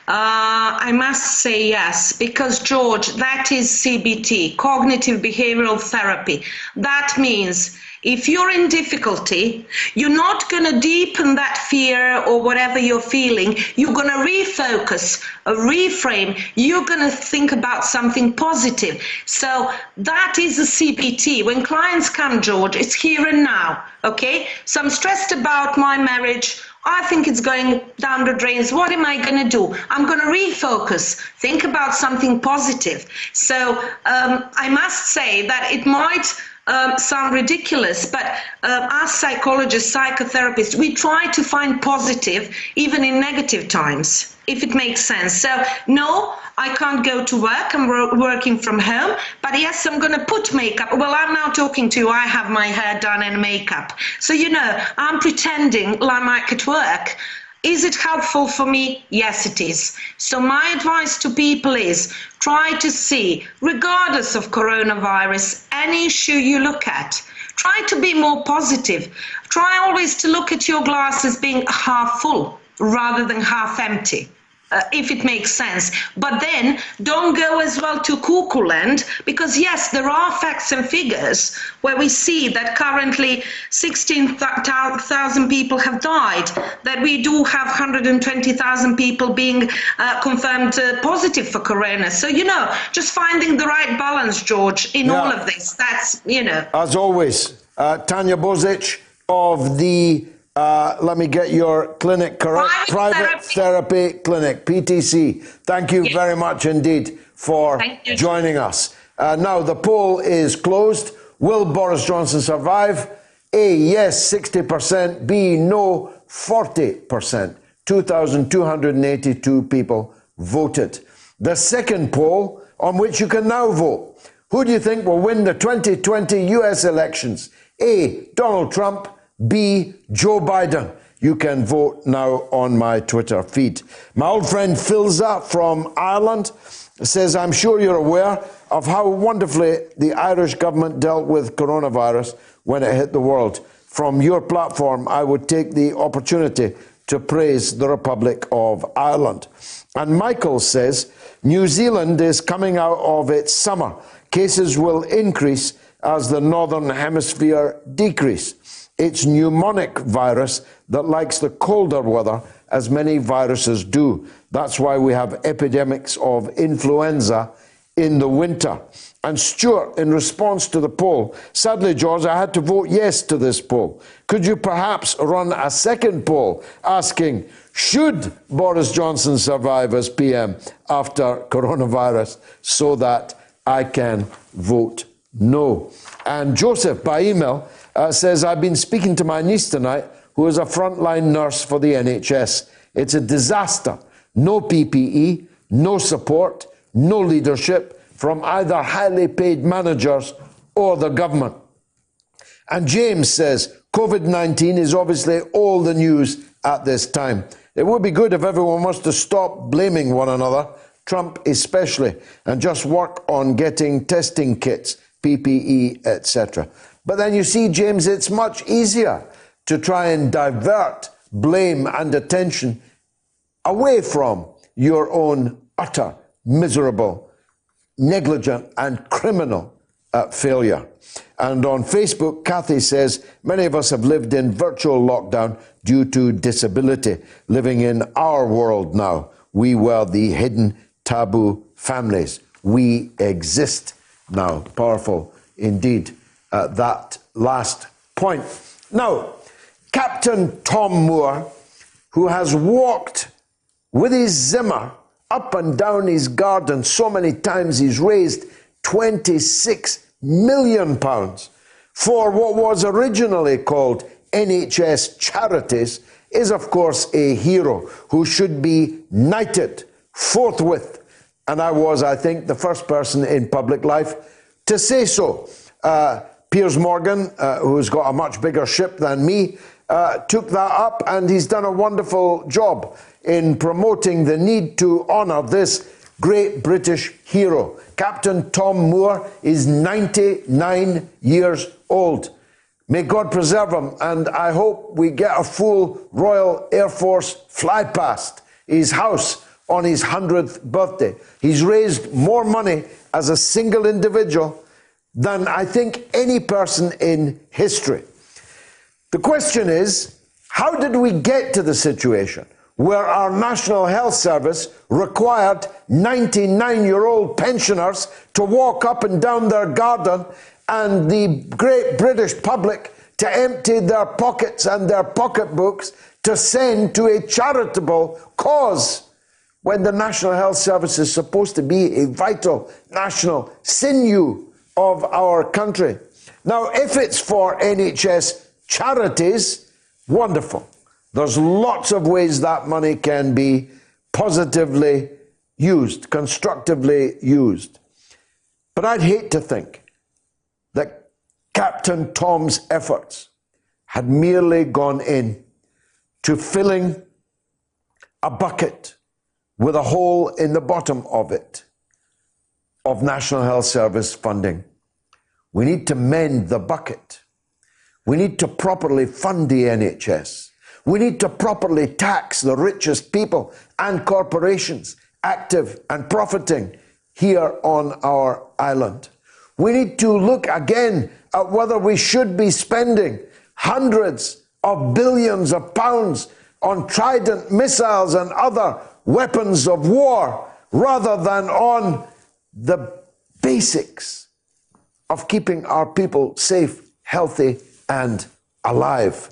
I must say yes, because George, that is CBT, cognitive behavioral therapy. That means if you're in difficulty, you're not going to deepen that fear or whatever you're feeling. You're going to refocus, reframe. You're going to think about something positive. So that is a CBT. When clients come, George, it's here and now. Okay? So I'm stressed about my marriage. I think it's going down the drains. What am I going to do? I'm going to refocus, think about something positive. So I must say that it might sound ridiculous, but as psychologists, psychotherapists, we try to find positive even in negative times, if it makes sense. So no, I can't go to work. I'm working from home, but yes, I'm going to put makeup. Well, I'm now talking to you. I have my hair done and makeup. So, you know, I'm pretending like I'm at work. Is it helpful for me? Yes, it is. So my advice to people is try to see, regardless of coronavirus, any issue you look at, try to be more positive. Try always to look at your glass as being half full rather than half empty. If it makes sense. But then don't go as well to cuckoo land, because yes, there are facts and figures where we see that currently 16,000 people have died, that we do have 120,000 people being confirmed positive for corona. So, you know, just finding the right balance, George, in all of this. That's, you know. As always, Tanja Bozic of the let me get your clinic correct. Private Therapy Clinic, PTC. Thank you very much indeed for joining us. Now, the poll is closed. Will Boris Johnson survive? A, yes, 60%. B, no, 40%. 2,282 people voted. The second poll, on which you can now vote. Who do you think will win the 2020 US elections? A, Donald Trump. B, Joe Biden. You can vote now on my Twitter feed. My old friend Philza from Ireland says, I'm sure you're aware of how wonderfully the Irish government dealt with coronavirus when it hit the world. From your platform, I would take the opportunity to praise the Republic of Ireland. And Michael says, New Zealand is coming out of its summer. Cases will increase as the Northern Hemisphere decrease. It's pneumonic virus that likes the colder weather, as many viruses do. That's why we have epidemics of influenza in the winter. And Stuart, in response to the poll, sadly, George, I had to vote yes to this poll. Could you perhaps run a second poll asking, should Boris Johnson survive as PM after coronavirus, so that I can vote no? And Joseph, by email, says, I've been speaking to my niece tonight, who is a frontline nurse for the NHS. It's a disaster. No PPE, no support, no leadership from either highly paid managers or the government. And James says, COVID-19 is obviously all the news at this time. It would be good if everyone was to stop blaming one another, Trump especially, and just work on getting testing kits, PPE, etc. But then you see, James, it's much easier to try and divert blame and attention away from your own utter, miserable, negligent and criminal failure. And on Facebook, Kathy says, many of us have lived in virtual lockdown due to disability. Living in our world now, we were the hidden taboo families. We exist now. Powerful indeed, that last point. Now, Captain Tom Moore, who has walked with his Zimmer up and down his garden so many times, he's raised £26 million for what was originally called NHS Charities, is of course a hero who should be knighted forthwith. And I was, I think, the first person in public life to say so. Piers Morgan, who's got a much bigger ship than me, took that up, and he's done a wonderful job in promoting the need to honour this great British hero. Captain Tom Moore is 99 years old. May God preserve him, and I hope we get a full Royal Air Force fly past his house on his 100th birthday. He's raised more money as a single individual than I think any person in history. The question is, how did we get to the situation where our National Health Service required 99-year-old pensioners to walk up and down their garden and the great British public to empty their pockets and their pocketbooks to send to a charitable cause, when the National Health Service is supposed to be a vital national sinew of our country? Now, if it's for NHS charities, wonderful. There's lots of ways that money can be positively used, constructively used. But I'd hate to think that Captain Tom's efforts had merely gone in to filling a bucket with a hole in the bottom of it of National Health Service funding. We need to mend the bucket. We need to properly fund the NHS. We need to properly tax the richest people and corporations active and profiting here on our island. We need to look again at whether we should be spending hundreds of billions of pounds on Trident missiles and other weapons of war rather than on the basics of keeping our people safe, healthy, and alive.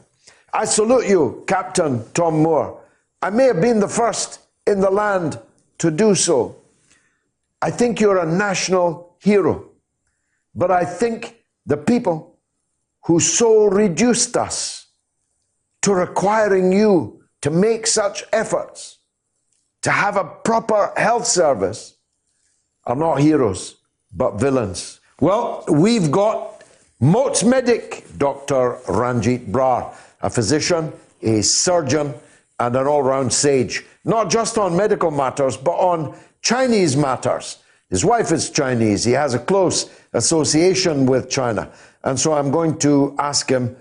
I salute you, Captain Tom Moore. I may have been the first in the land to do so. I think you're a national hero. But I think the people who so reduced us to requiring you to make such efforts to have a proper health service are not heroes, but villains. Well, we've got MOATS medic, Dr. Ranjit Brar, a physician, a surgeon, and an all-round sage, not just on medical matters, but on Chinese matters. His wife is Chinese. He has a close association with China. And so I'm going to ask him,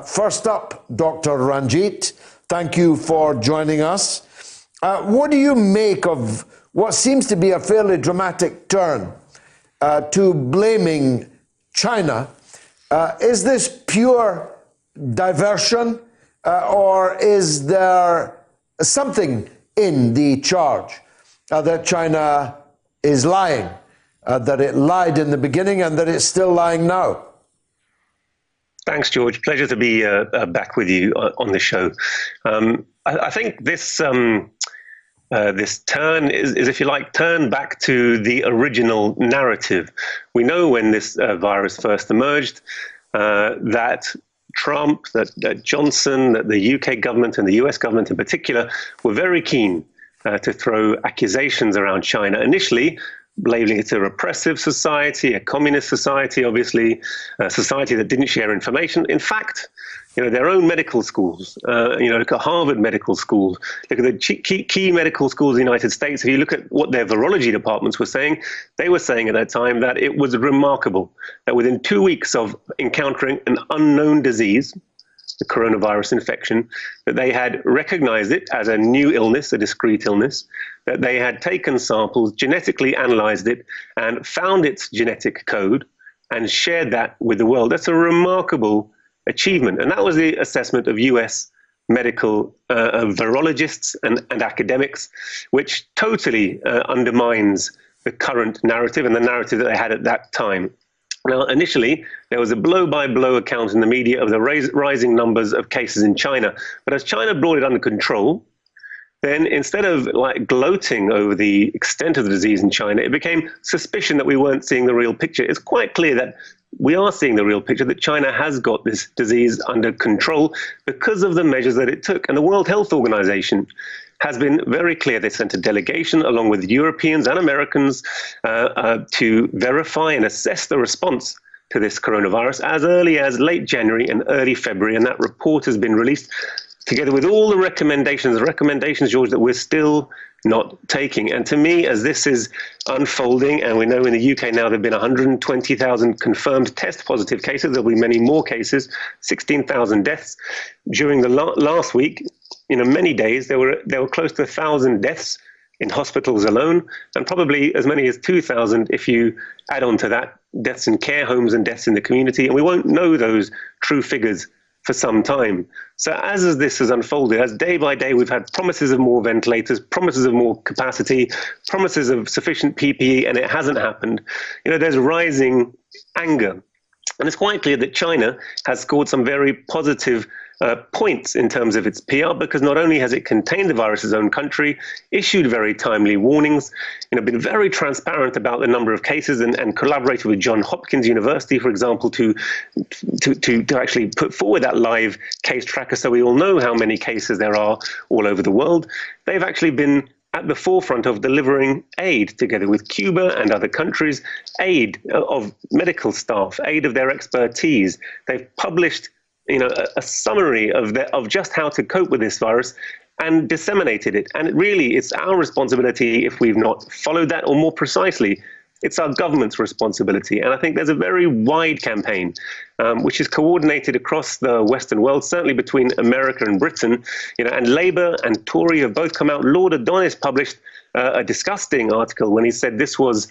first up, Dr. Ranjit, thank you for joining us. What do you make of what seems to be a fairly dramatic turn to blaming China? Is this pure diversion, or is there something in the charge that China is lying, that it lied in the beginning and that it's still lying now? Thanks, George. Pleasure to be back with you on the show. I think this this turn is, if you like, turn back to the original narrative. We know when this virus first emerged that Trump, that Johnson, that the UK government and the US government in particular were very keen to throw accusations around China. Initially, labeling it a repressive society, a communist society, obviously, a society that didn't share information. In fact, their own medical schools, look at Harvard Medical School, look at the key medical schools in the United States. If you look at what their virology departments were saying, they were saying at that time that it was remarkable that within 2 weeks of encountering an unknown disease, the coronavirus infection, that they had recognized it as a new illness, a discrete illness, that they had taken samples, genetically analyzed it, and found its genetic code and shared that with the world. That's a remarkable achievement. And that was the assessment of US medical virologists and academics, which totally undermines the current narrative and the narrative that they had at that time. Now, initially, there was a blow-by-blow account in the media of the rising numbers of cases in China. But as China brought it under control, then instead of gloating over the extent of the disease in China, it became suspicion that we weren't seeing the real picture. It's quite clear that we are seeing the real picture, that China has got this disease under control because of the measures that it took. And the World Health Organization has been very clear. They sent a delegation along with Europeans and Americans to verify and assess the response to this coronavirus as early as late January and early February. And that report has been released together with all the recommendations, George, that we're still not taking. And to me, as this is unfolding, and we know in the UK now there have been 120,000 confirmed test positive cases, there'll be many more cases, 16,000 deaths. During the last week, many days, there were close to 1,000 deaths in hospitals alone, and probably as many as 2,000 if you add on to that deaths in care homes and deaths in the community. And we won't know those true figures for some time. So as this has unfolded, as day by day we've had promises of more ventilators, promises of more capacity, promises of sufficient PPE, and it hasn't happened, there's rising anger. And it's quite clear that China has scored some very positive points in terms of its PR, because not only has it contained the virus in its own country, issued very timely warnings, been very transparent about the number of cases, and collaborated with Johns Hopkins University, for example, to actually put forward that live case tracker so we all know how many cases there are all over the world. They've actually been at the forefront of delivering aid together with Cuba and other countries, aid of medical staff, aid of their expertise. They've published a summary of just how to cope with this virus and disseminated it. And it's our responsibility if we've not followed that, or more precisely, it's our government's responsibility. And I think there's a very wide campaign, which is coordinated across the Western world, certainly between America and Britain, and Labour and Tory have both come out. Lord Adonis published a disgusting article when he said this was,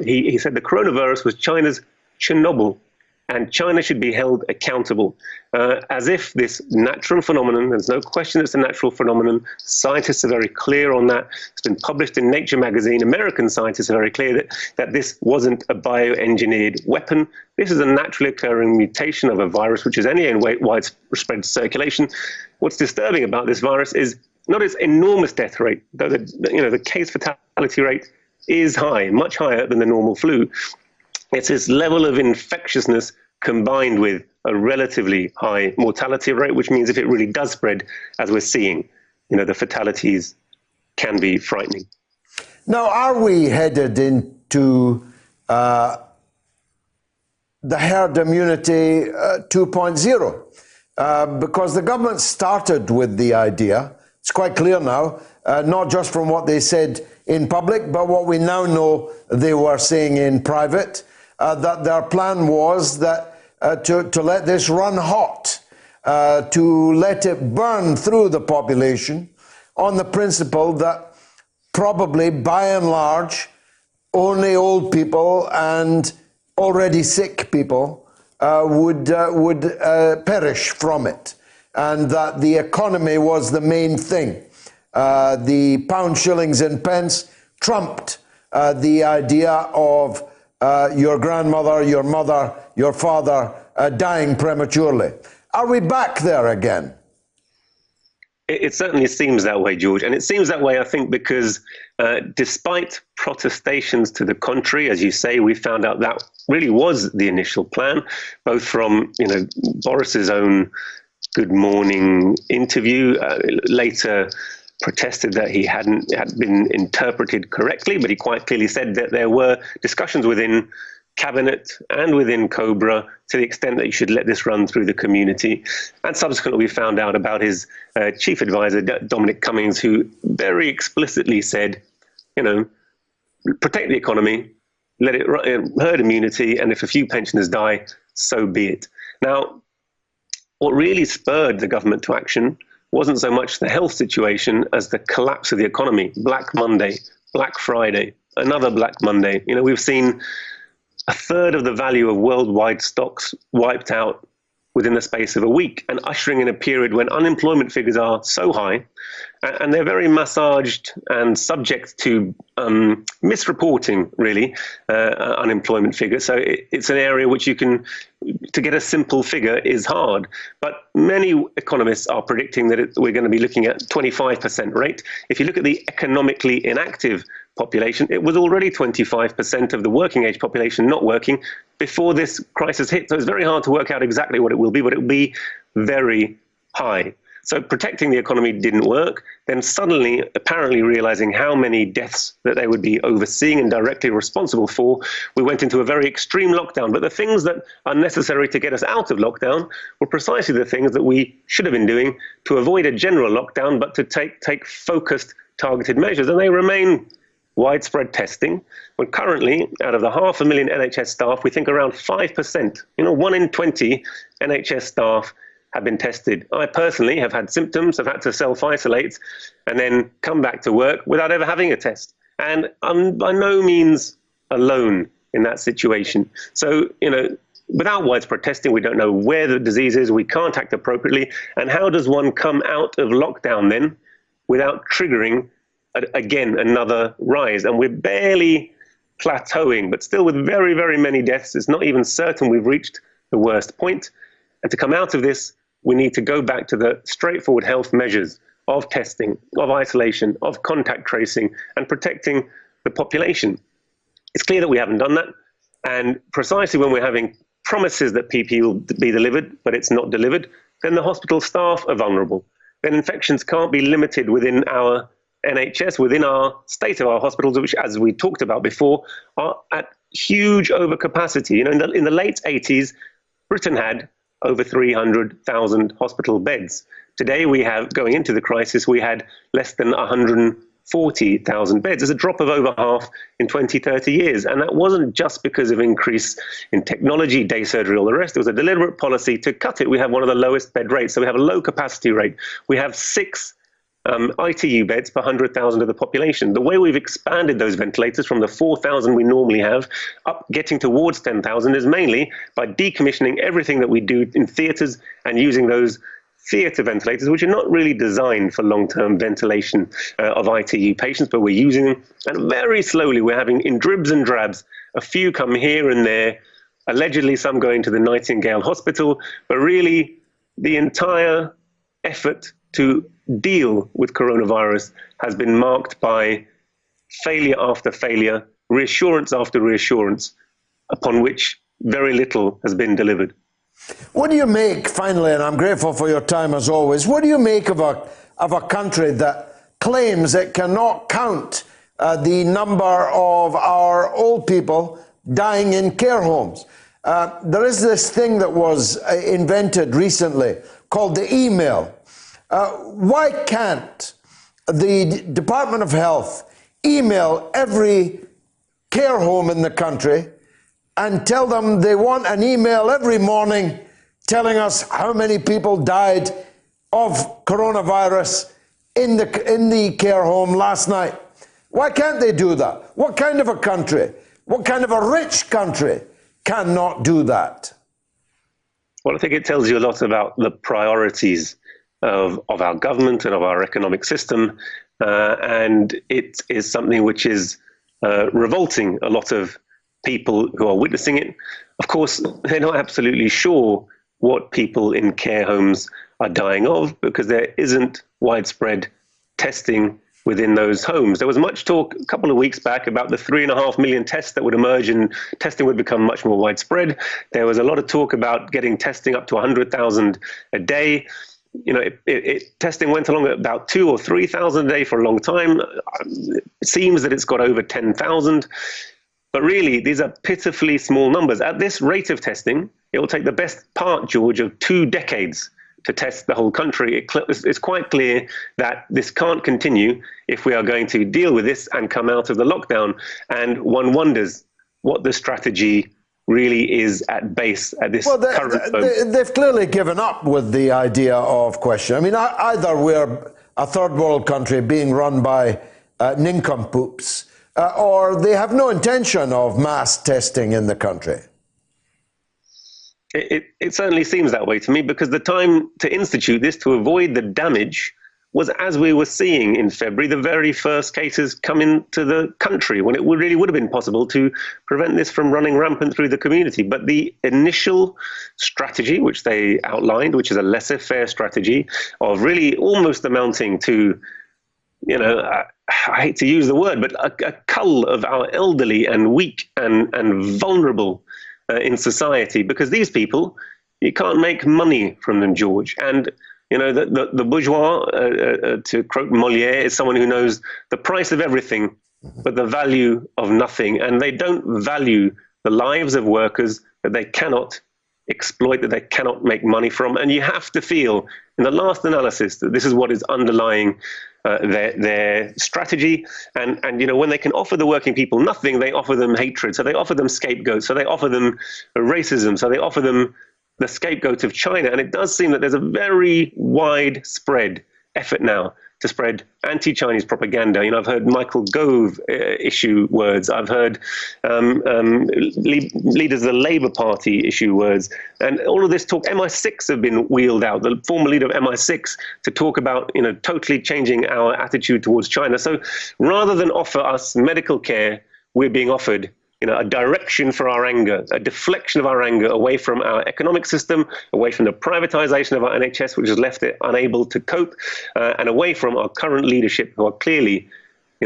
he said the coronavirus was China's Chernobyl, and China should be held accountable, as if this natural phenomenon, there's no question it's a natural phenomenon, scientists are very clear on that, it's been published in Nature magazine, American scientists are very clear that this wasn't a bioengineered weapon, this is a naturally occurring mutation of a virus which is anyway in widespread circulation. What's disturbing about this virus is not its enormous death rate, though the case fatality rate is high, much higher than the normal flu. It's this level of infectiousness combined with a relatively high mortality rate, which means if it really does spread, as we're seeing, the fatalities can be frightening. Now, are we headed into the herd immunity 2.0? Because the government started with the idea, it's quite clear now, not just from what they said in public, but what we now know they were saying in private, that their plan was that to let this run hot, to let it burn through the population on the principle that probably, by and large, only old people and already sick people would perish from it, and that the economy was the main thing. The pound, shillings and pence trumped the idea of your grandmother, your mother, your father dying prematurely. Are we back there again? It certainly seems that way, George. And it seems that way, I think, because despite protestations to the contrary, as you say, we found out that really was the initial plan, both from, Boris's own Good Morning interview, later protested that he had been interpreted correctly, but he quite clearly said that there were discussions within Cabinet and within Cobra to the extent that you should let this run through the community. And subsequently, we found out about his chief advisor, Dominic Cummings, who very explicitly said, protect the economy, let it herd immunity, and if a few pensioners die, so be it. Now, what really spurred the government to action wasn't so much the health situation as the collapse of the economy. Black Monday, Black Friday, another Black Monday. We've seen a third of the value of worldwide stocks wiped out within the space of a week, and ushering in a period when unemployment figures are so high, and they're very massaged and subject to misreporting, really, unemployment figures. So it's an area which to get a simple figure is hard. But many economists are predicting that we're going to be looking at 25% rate. If you look at the economically inactive population, it was already 25% of the working age population not working before this crisis hit. So it's very hard to work out exactly what it will be, but it will be very high. So protecting the economy didn't work. Then suddenly, apparently realizing how many deaths that they would be overseeing and directly responsible for, we went into a very extreme lockdown. But the things that are necessary to get us out of lockdown were precisely the things that we should have been doing to avoid a general lockdown, but to take focused, targeted measures. And they remain widespread testing, when currently, out of the 500,000 NHS staff, we think around 5%, 1 in 20 NHS staff have been tested. I personally have had symptoms, have had to self-isolate, and then come back to work without ever having a test. And I'm by no means alone in that situation. So, without widespread testing, we don't know where the disease is, we can't act appropriately. And how does one come out of lockdown then without triggering again another rise? And we're barely plateauing, but still with very, very many deaths. It's not even certain we've reached the worst point. And to come out of this, we need to go back to the straightforward health measures of testing, of isolation, of contact tracing, and protecting the population. It's clear that we haven't done that. And precisely when we're having promises that PPE will be delivered, but it's not delivered, then the hospital staff are vulnerable. Then infections can't be limited within our NHS, within our state of our hospitals, which, as we talked about before, are at huge overcapacity. In the late 80s, Britain had over 300,000 hospital beds. Today we have, going into the crisis, we had less than 140,000 beds. There's a drop of over half in 20, 30 years. And that wasn't just because of increase in technology, day surgery, all the rest. It was a deliberate policy to cut it. We have one of the lowest bed rates. So we have a low capacity rate. We have 6 ITU beds per 100,000 of the population. The way we've expanded those ventilators from the 4,000 we normally have up getting towards 10,000 is mainly by decommissioning everything that we do in theatres and using those theatre ventilators, which are not really designed for long-term ventilation of ITU patients, but we're using them. And very slowly we're having, in dribs and drabs, a few come here and there, allegedly some going to the Nightingale Hospital, but really the entire effort to deal with coronavirus has been marked by failure after failure, reassurance after reassurance, upon which very little has been delivered. What do you make, finally, and I'm grateful for your time as always, what do you make of a country that claims it cannot count the number of our old people dying in care homes? There is this thing that was invented recently called the email. Why can't the Department of Health email every care home in the country and tell them they want an email every morning telling us how many people died of coronavirus in the care home last night? Why can't they do that? What kind of a country, what kind of a rich country cannot do that? Well, I think it tells you a lot about the priorities of our government and of our economic system. And it is something which is revolting a lot of people who are witnessing it. Of course, they're not absolutely sure what people in care homes are dying of because there isn't widespread testing within those homes. There was much talk a couple of weeks back about the 3.5 million tests that would emerge and testing would become much more widespread. There was a lot of talk about getting testing up to 100,000 a day. testing went along at about 2,000 or 3,000 a day for a long time. It seems that it's got over 10,000. But really, these are pitifully small numbers. At this rate of testing, it will take the best part, George, of 2 decades to test the whole country. It's quite clear that this can't continue if we are going to deal with this and come out of the lockdown. And one wonders what the strategy really is at base at this current moment. They've clearly given up with the idea of question. I mean, either we're a third world country being run by nincompoops, or they have no intention of mass testing in the country. It certainly seems that way to me, because the time to institute this, to avoid the damage, was as we were seeing in February, the very first cases come into the country, when it really would have been possible to prevent this from running rampant through the community. But the initial strategy, which they outlined, which is a laissez-faire strategy of really almost amounting to, I hate to use the word, but a cull of our elderly and weak and vulnerable in society, because these people, you can't make money from them, George. And the bourgeois, to quote Molière, is someone who knows the price of everything, but the value of nothing. And they don't value the lives of workers that they cannot exploit, that they cannot make money from. And you have to feel, in the last analysis, that this is what is underlying their strategy. And when they can offer the working people nothing, they offer them hatred. So they offer them scapegoats. So they offer them racism. So they offer them the scapegoat of China. And it does seem that there's a very widespread effort now to spread anti-Chinese propaganda. I've heard Michael Gove issue words. I've heard leaders of the Labour Party issue words. And all of this talk, MI6 have been wheeled out, the former leader of MI6, to talk about, totally changing our attitude towards China. So rather than offer us medical care, we're being offered a direction for our anger, a deflection of our anger away from our economic system, away from the privatization of our NHS, which has left it unable to cope, and away from our current leadership, who are clearly,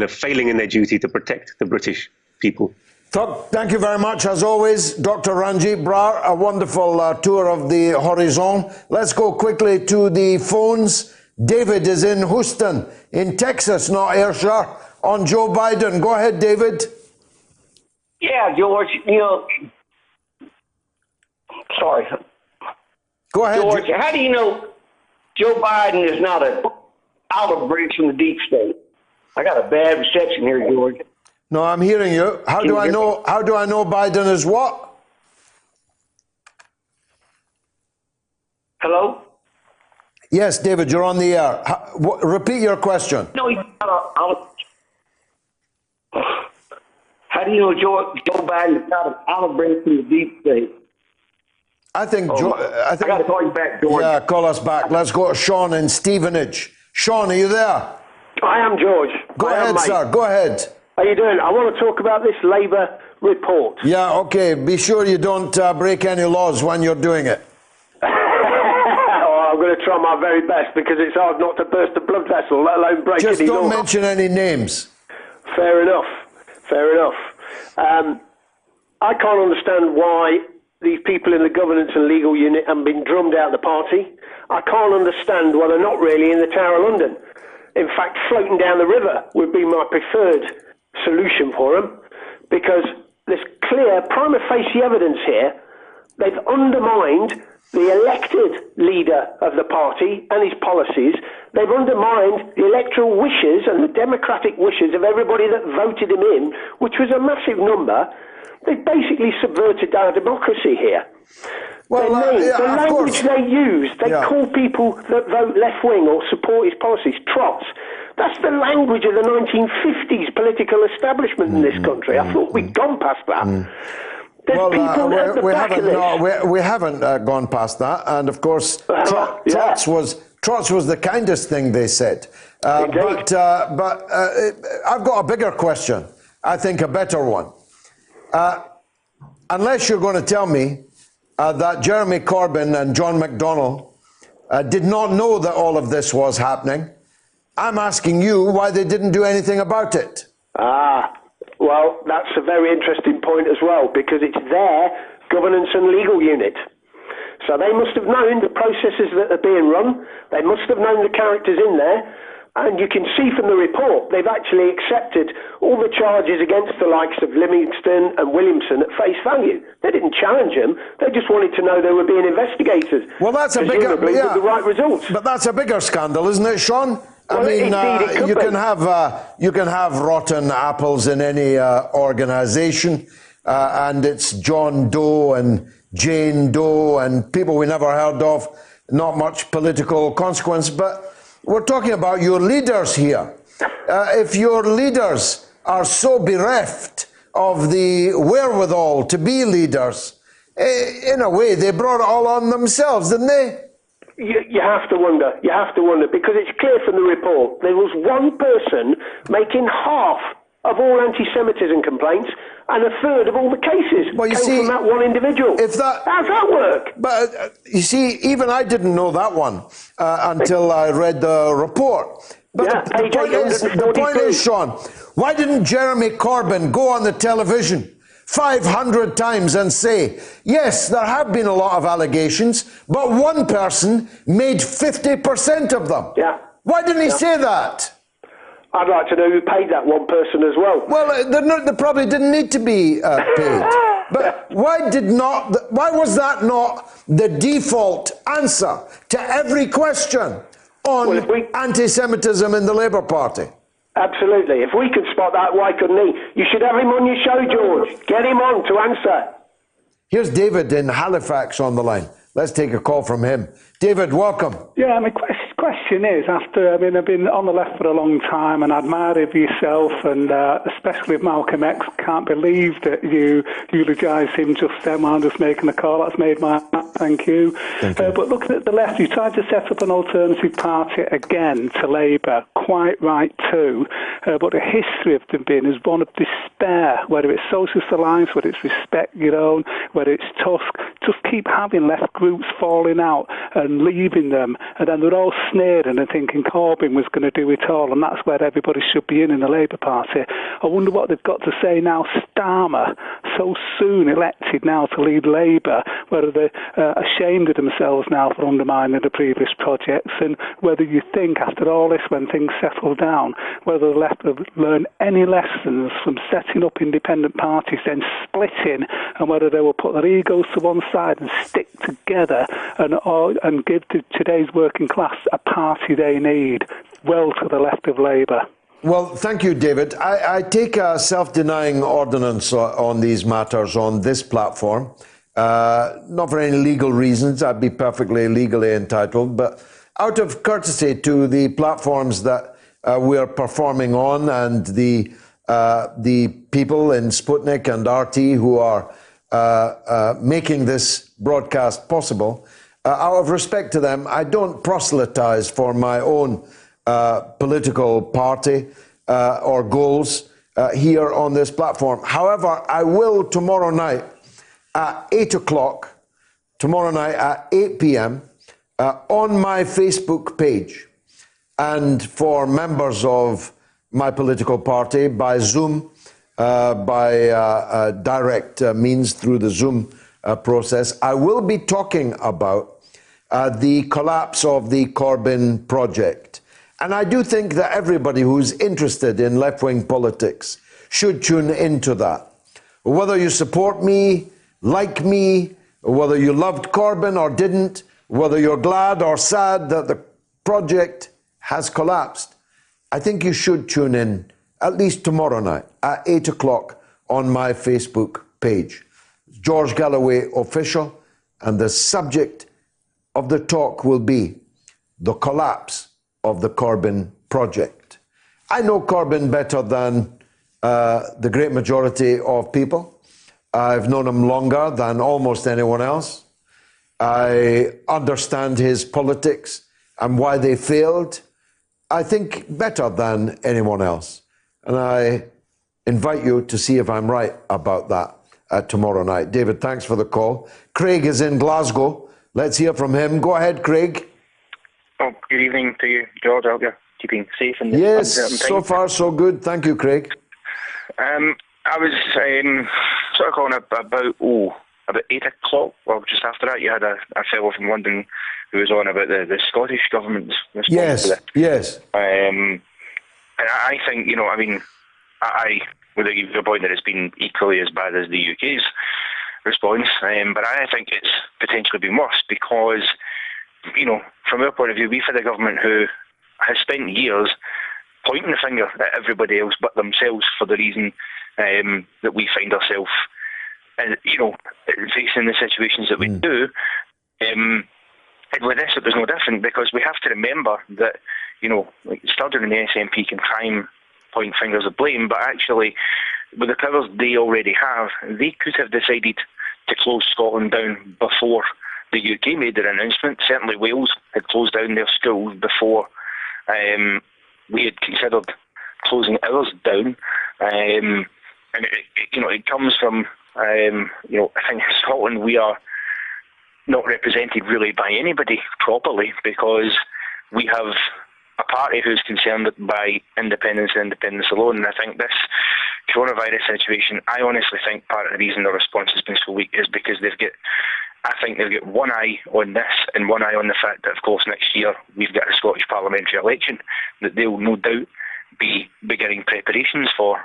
failing in their duty to protect the British people. Thank you very much, as always, Dr. Ranjit Brar. A wonderful tour of the horizon. Let's go quickly to the phones. David is in Houston, in Texas, not Ayrshire, on Joe Biden. Go ahead, David. Yeah, George, sorry. Go ahead. George, how do you know Joe Biden is not an olive branch from the deep state? I got a bad reception here, George. No, I'm hearing you. How do I know Biden is what? Hello? Yes, David, you're on the air. Repeat your question. No, he's not How do you know Joe Biden is not an olive branch from the deep state? I think I got to call you back, George. Yeah, call us back. Let's go to Sean in Stevenage. Sean, are you there? I am, George. Go ahead, sir. Go ahead. How you doing? I want to talk about this Labour report. Yeah, okay. Be sure you don't break any laws when you're doing it. I'm going to try my very best, because it's hard not to burst a blood vessel, let alone break any law. Just don't mention any names. Fair enough. Fair enough. I can't understand why these people in the governance and legal unit have been drummed out of the party. I can't understand why they're not really in the Tower of London. In fact, floating down the river would be my preferred solution for them, because there's clear prima facie evidence here. They've undermined the elected leader of the party and his policies. They've undermined the electoral wishes and the democratic wishes of everybody that voted him in, which was a massive number. They've basically subverted our democracy here. Well, the language they use, they call people that vote left-wing or support his policies trots. That's the language of the 1950s political establishment in this country. I thought we'd gone past that. Well, we haven't gone past that, and of course, trots was the kindest thing they said. But I've got a bigger question. I think a better one. Unless you're going to tell me that Jeremy Corbyn and John McDonnell did not know that all of this was happening, I'm asking you why they didn't do anything about it. Well, that's a very interesting point as well, because it's their governance and legal unit. So they must have known the processes that are being run. They must have known the characters in there. And you can see from the report, they've actually accepted all the charges against the likes of Livingston and Williamson at face value. They didn't challenge them. They just wanted to know they were being investigated. Well, that's a bigger, with the right results. But that's a bigger scandal, isn't it, Sean? I mean, you can have rotten apples in any organisation, and it's John Doe and Jane Doe and people we never heard of. Not much political consequence, but we're talking about your leaders here. If your leaders are so bereft of the wherewithal to be leaders, in a way, they brought it all on themselves, didn't they? You have to wonder. You have to wonder, because it's clear from the report there was one person making half of all anti-Semitism complaints and a third of all the cases came from that one individual. How's that work? But you see, even I didn't know that one until I read the report. But the point is, Sean, why didn't Jeremy Corbyn go on the television 500 times and say, yes, there have been a lot of allegations, but one person made 50% of them? Yeah. Why didn't he say that? I'd like to know who paid that one person as well. Well, they probably didn't need to be paid. But why was that not the default answer to every question on anti-Semitism in the Labour Party? Absolutely. If we could spot that, why couldn't he? You should have him on your show, George. Get him on to answer. Here's David in Halifax on the line. Let's take a call from him. David, welcome. Yeah, my question is, I've been on the left for a long time and I admire yourself, and especially Malcolm X. Can't believe that you eulogised him just then while I'm just making a call. That's made my thank you. But looking at the left, you tried to set up an alternative party again to Labour, quite right too. But the history of them being is one of despair, whether it's Socialist Alliance, whether it's Respect Your Own, whether it's Tusk, just keep having left groups falling out and leaving them, and then they're all sneering and thinking Corbyn was going to do it all, and that's where everybody should be in the Labour Party. I wonder what they've got to say now. Starmer, so soon elected now to lead Labour, whether they're ashamed of themselves now for undermining the previous projects, and whether you think after all this, when things settle down, whether the left have learned any lessons from setting up independent parties, then splitting, and whether they will put their egos to one side and stick together and give to today's working class a party they need, well to the left of Labour. Well, thank you, David. I take a self-denying ordinance on these matters on this platform. Not for any legal reasons. I'd be perfectly legally entitled, but out of courtesy to the platforms that we are performing on, and the people in Sputnik and RT who are making this broadcast possible, out of respect to them, I don't proselytize for my own political party or goals here on this platform. However, I will tomorrow night at 8 o'clock, tomorrow night at 8 p.m. On my Facebook page, and for members of my political party by Zoom, by direct means through the Zoom process, I will be talking about the collapse of the Corbyn project. And I do think that everybody who's interested in left-wing politics should tune into that. Whether you support me, like me, whether you loved Corbyn or didn't, whether you're glad or sad that the project has collapsed, I think you should tune in at least tomorrow night at 8 o'clock on my Facebook page. George Galloway Official, and the subject of the talk will be the collapse of the Corbyn project. I know Corbyn better than the great majority of people. I've known him longer than almost anyone else. I understand his politics and why they failed, I think, better than anyone else. And I invite you to see if I'm right about that tomorrow night. David, thanks for the call. Craig is in Glasgow. Let's hear from him. Go ahead, Craig. Oh, good evening to you, George. I hope you're keeping safe in this uncertain time. So far so good. Thank you, Craig. I was sort of calling about about 8 o'clock, well, just after that, you had a fellow from London who was on about the Scottish government's response to it. Yes. And I think, I would agree with your point that it's been equally as bad as the UK's response, but I think it's potentially been worse because, from our point of view, we've had a government who has spent years pointing the finger at everybody else but themselves for the reason that we find ourselves, facing the situations that we do. And with this, it was no different because we have to remember that, Sturgeon and the SNP can try and point fingers of blame, but actually, with the powers they already have, they could have decided to close Scotland down before the UK made their announcement. Certainly Wales had closed down their schools before we had considered closing ours down. And it comes from, I think in Scotland we are not represented really by anybody properly because we have a party who's concerned by independence and independence alone. And I think this coronavirus situation, I honestly think part of the reason the response has been so weak is because they've got one eye on this and one eye on the fact that, of course, next year we've got a Scottish parliamentary election that they'll no doubt be beginning preparations for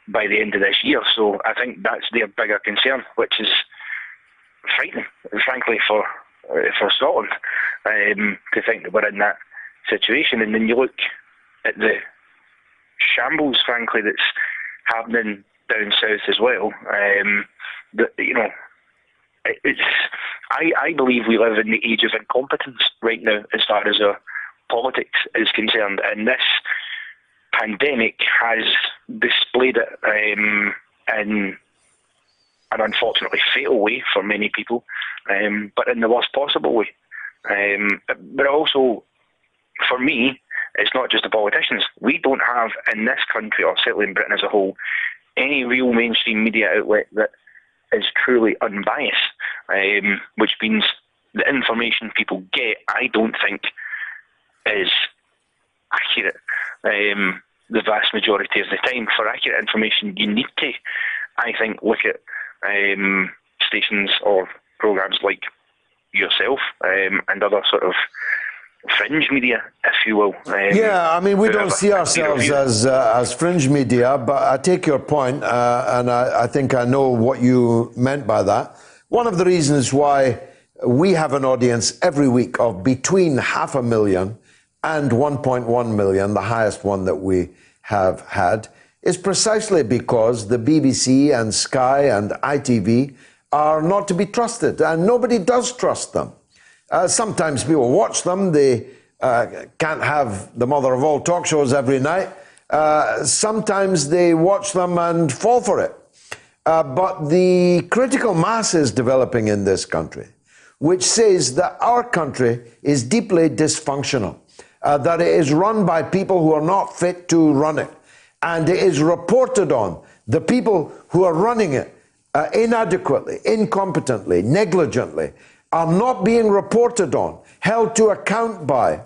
by the end of this year. So I think that's their bigger concern, which is frightening, frankly, for Scotland, to think that we're in that situation. And then you look at the shambles, frankly, that's happening down south as well. I believe we live in the age of incompetence right now as far as our politics is concerned, and this pandemic has displayed it in an unfortunately fatal way for many people, but in the worst possible way. But also, for me, it's not just the politicians. We don't have in this country, or certainly in Britain as a whole, any real mainstream media outlet that is truly unbiased, which means the information people get, I don't think, is accurate the vast majority of the time. For accurate information, you need to, I think, look at stations or programmes like yourself and other sort of fringe media, if you will. We don't see ourselves as fringe media, but I take your point, and I think I know what you meant by that. One of the reasons why we have an audience every week of between 500,000 and 1.1 million, the highest one that we have had, is precisely because the BBC and Sky and ITV are not to be trusted, and nobody does trust them. Sometimes people watch them. They can't have the mother of all talk shows every night. Sometimes they watch them and fall for it. But the critical mass is developing in this country, which says that our country is deeply dysfunctional, that it is run by people who are not fit to run it. And it is reported on. The people who are running it inadequately, incompetently, negligently, are not being reported on, held to account by,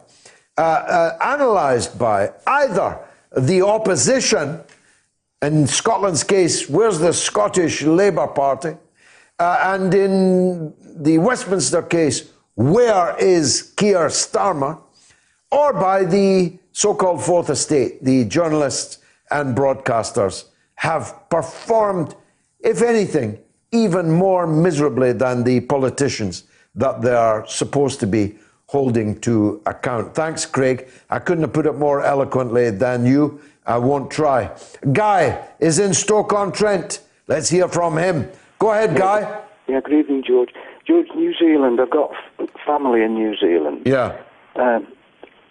analysed by either the opposition. In Scotland's case, where's the Scottish Labour Party? And in the Westminster case, where is Keir Starmer? Or by the so-called Fourth Estate. The journalists and broadcasters have performed, if anything, even more miserably than the politicians that they are supposed to be holding to account. Thanks, Craig. I couldn't have put it more eloquently than you. I won't try. Guy is in Stoke-on-Trent. Let's hear from him. Go ahead, Guy. Yeah, good evening, George. George, New Zealand, I've got family in New Zealand. Yeah.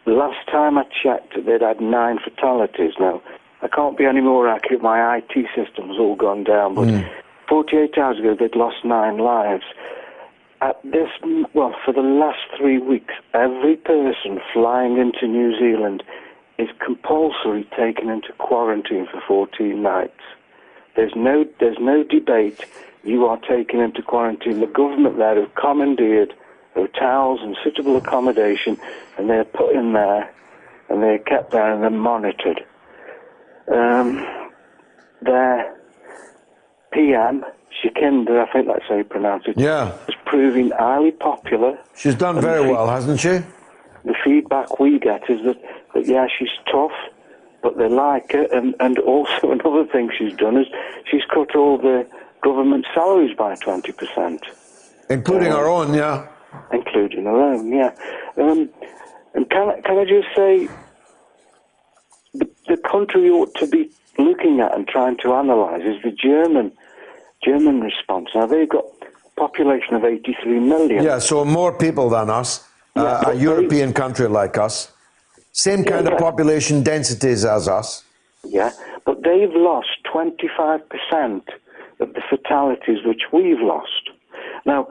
Last time I checked, they'd had 9 fatalities. Now, I can't be any more accurate. My IT system's all gone down, but 48 hours ago, they'd lost 9 lives. For the last 3 weeks, every person flying into New Zealand is compulsory taken into quarantine for 14 nights. There's no debate. You are taken into quarantine. The government there have commandeered hotels and suitable accommodation, and they're put in there, and they're kept there, and they're monitored. Their PM, Jacinda, I think that's how you pronounce it, is proving highly popular. She's done very well, hasn't she? The feedback we get is that yeah, she's tough, but they like her. And also another thing she's done is she's cut all the government salaries by 20%. Including her own, yeah. Including her own, yeah. And can I just say, the country we ought to be looking at and trying to analyse is the German response. Now, they've got a population of 83 million. Yeah, so more people than us, a European country like us. Same kind of population densities as us. Yeah, but they've lost 25% of the fatalities which we've lost. Now,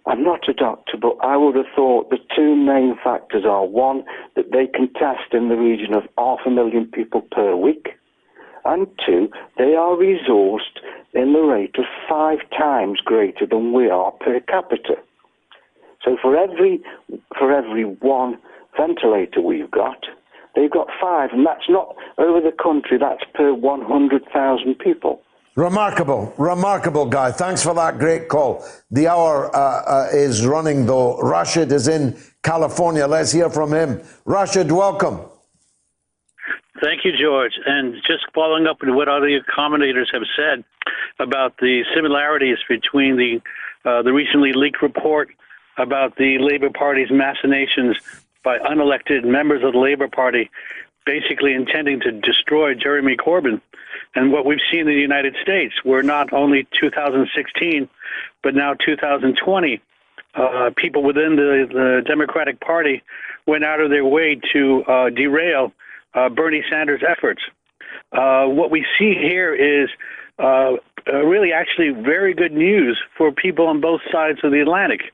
I'm not a doctor, but I would have thought the two main factors are, one, that they can test in the region of 500,000 people per week, and two, they are resourced in the rate of 5 times greater than we are per capita. So for every one ventilator we've got, they've got 5, and that's not over the country, that's per 100,000 people. Remarkable, Guy. Thanks for that great call. The hour is running, though. Rashid is in California. Let's hear from him. Rashid, welcome. Thank you, George. And just following up with what other commentators have said about the similarities between the recently leaked report about the Labour Party's machinations by unelected members of the Labour Party, basically intending to destroy Jeremy Corbyn, and what we've seen in the United States, where not only 2016, but now 2020, people within the Democratic Party went out of their way to derail Bernie Sanders' efforts. What we see here is really actually very good news for people on both sides of the Atlantic,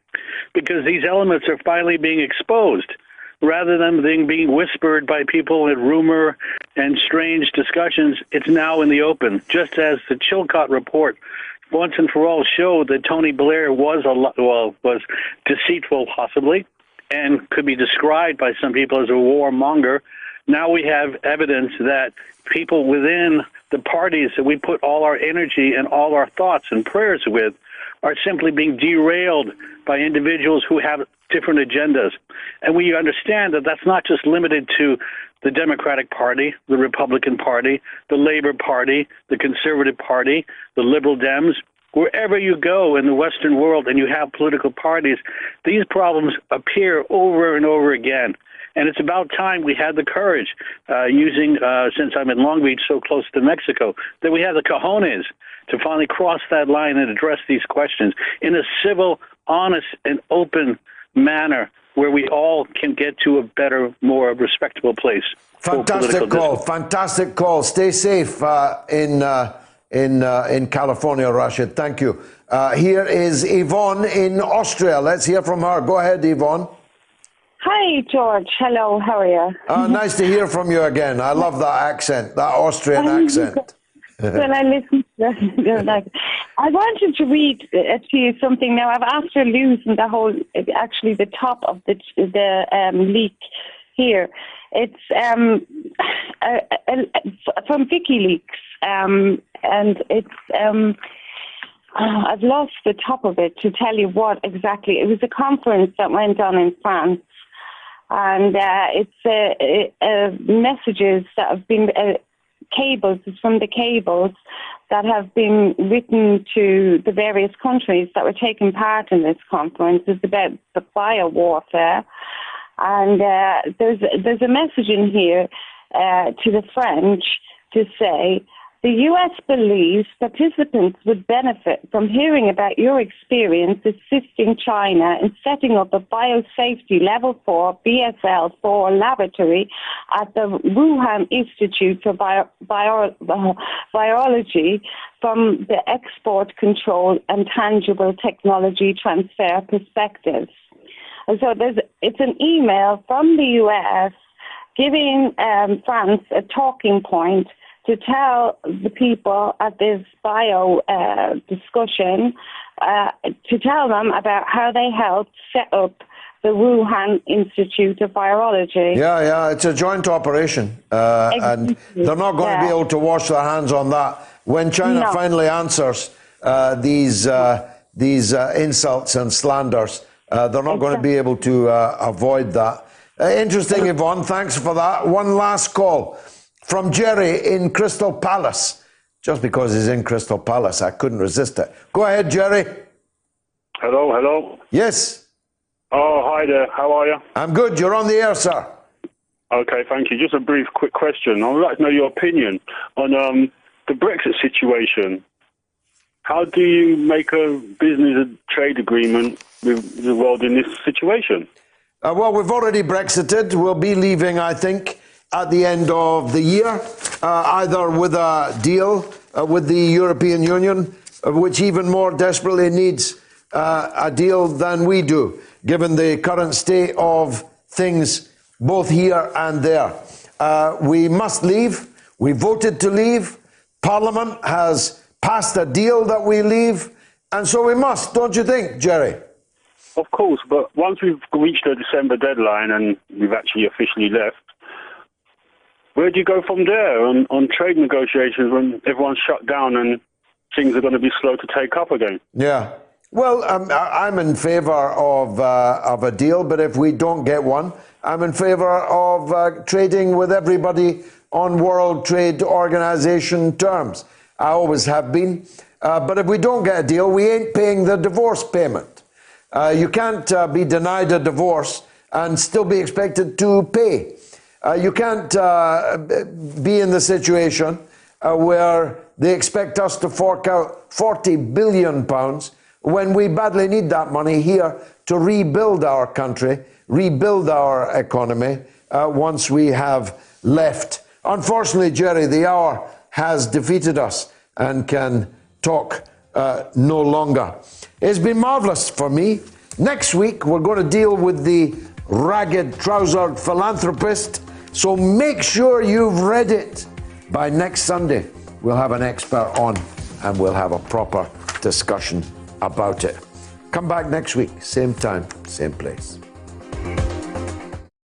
because these elements are finally being exposed, rather than being whispered by people in rumor and strange discussions. It's now in the open, just as the Chilcot report once and for all showed that Tony Blair was deceitful, possibly, and could be described by some people as a warmonger. Now we have evidence that people within the parties that we put all our energy and all our thoughts and prayers with are simply being derailed by individuals who have different agendas. And we understand that that's not just limited to the Democratic Party, the Republican Party, the Labour Party, the Conservative Party, the Liberal Dems. Wherever you go in the Western world and you have political parties, these problems appear over and over again. And it's about time we had the courage, since I'm in Long Beach, so close to Mexico, that we have the cojones to finally cross that line and address these questions in a civil, honest, and open manner where we all can get to a better, more respectable place. Fantastic call. Stay safe in California, Rashid. Thank you. Here is Yvonne in Austria. Let's hear from her. Go ahead, Yvonne. Hi, George. Hello. How are you? Nice to hear from you again. I love that accent, that Austrian accent. When I listen to that, I wanted to read to you something. Now, I've after losing the whole, actually the top of the leak here. It's from WikiLeaks, and it's I've lost the top of it to tell you what exactly. It was a conference that went on in France, and it's messages that have been. Cables, it's from the cables that have been written to the various countries that were taking part in this conference. It's about the biowarfare. And there's a message in here to the French to say, the U.S. believes participants would benefit from hearing about your experience assisting China in setting up a biosafety level 4 BSL-4 laboratory at the Wuhan Institute for Virology from the export control and tangible technology transfer perspectives. And so it's an email from the U.S. giving France a talking point to tell the people at this bio discussion, to tell them about how they helped set up the Wuhan Institute of Virology. Yeah, it's a joint operation. And they're not going to be able to wash their hands on that. When China finally answers, these insults and slanders. They're not going to be able to avoid that. Interesting, Yvonne. Thanks for that. One last call from Jerry in Crystal Palace. Just because he's in Crystal Palace, I couldn't resist it. Go ahead, Jerry. Hello. Yes. Oh, hi there. How are you? I'm good. You're on the air, sir. Okay, thank you. Just a brief, quick question. I would like to know your opinion on the Brexit situation. How do you make a business and trade agreement with the world in this situation? Well, we've already Brexited. We'll be leaving, I think, at the end of the year, either with a deal with the European Union, which even more desperately needs a deal than we do, given the current state of things both here and there. We must leave. We voted to leave. Parliament has passed a deal that we leave, and so we must, don't you think, Jerry? Of course, but once we've reached the December deadline and we've actually officially left, where do you go from there on trade negotiations when everyone's shut down and things are going to be slow to take up again? Yeah. Well, I'm in favour of a deal, but if we don't get one, I'm in favour of trading with everybody on World Trade Organization terms. I always have been. But if we don't get a deal, we ain't paying the divorce payment. You can't be denied a divorce and still be expected to pay. You can't be in the situation where they expect us to fork out £40 billion when we badly need that money here to rebuild our country, rebuild our economy once we have left. Unfortunately, Jerry, the hour has defeated us and can talk no longer. It's been marvellous for me. Next week, we're going to deal with the ragged-trousered philanthropist, so make sure you've read it. By next Sunday, we'll have an expert on and we'll have a proper discussion about it. Come back next week, same time, same place.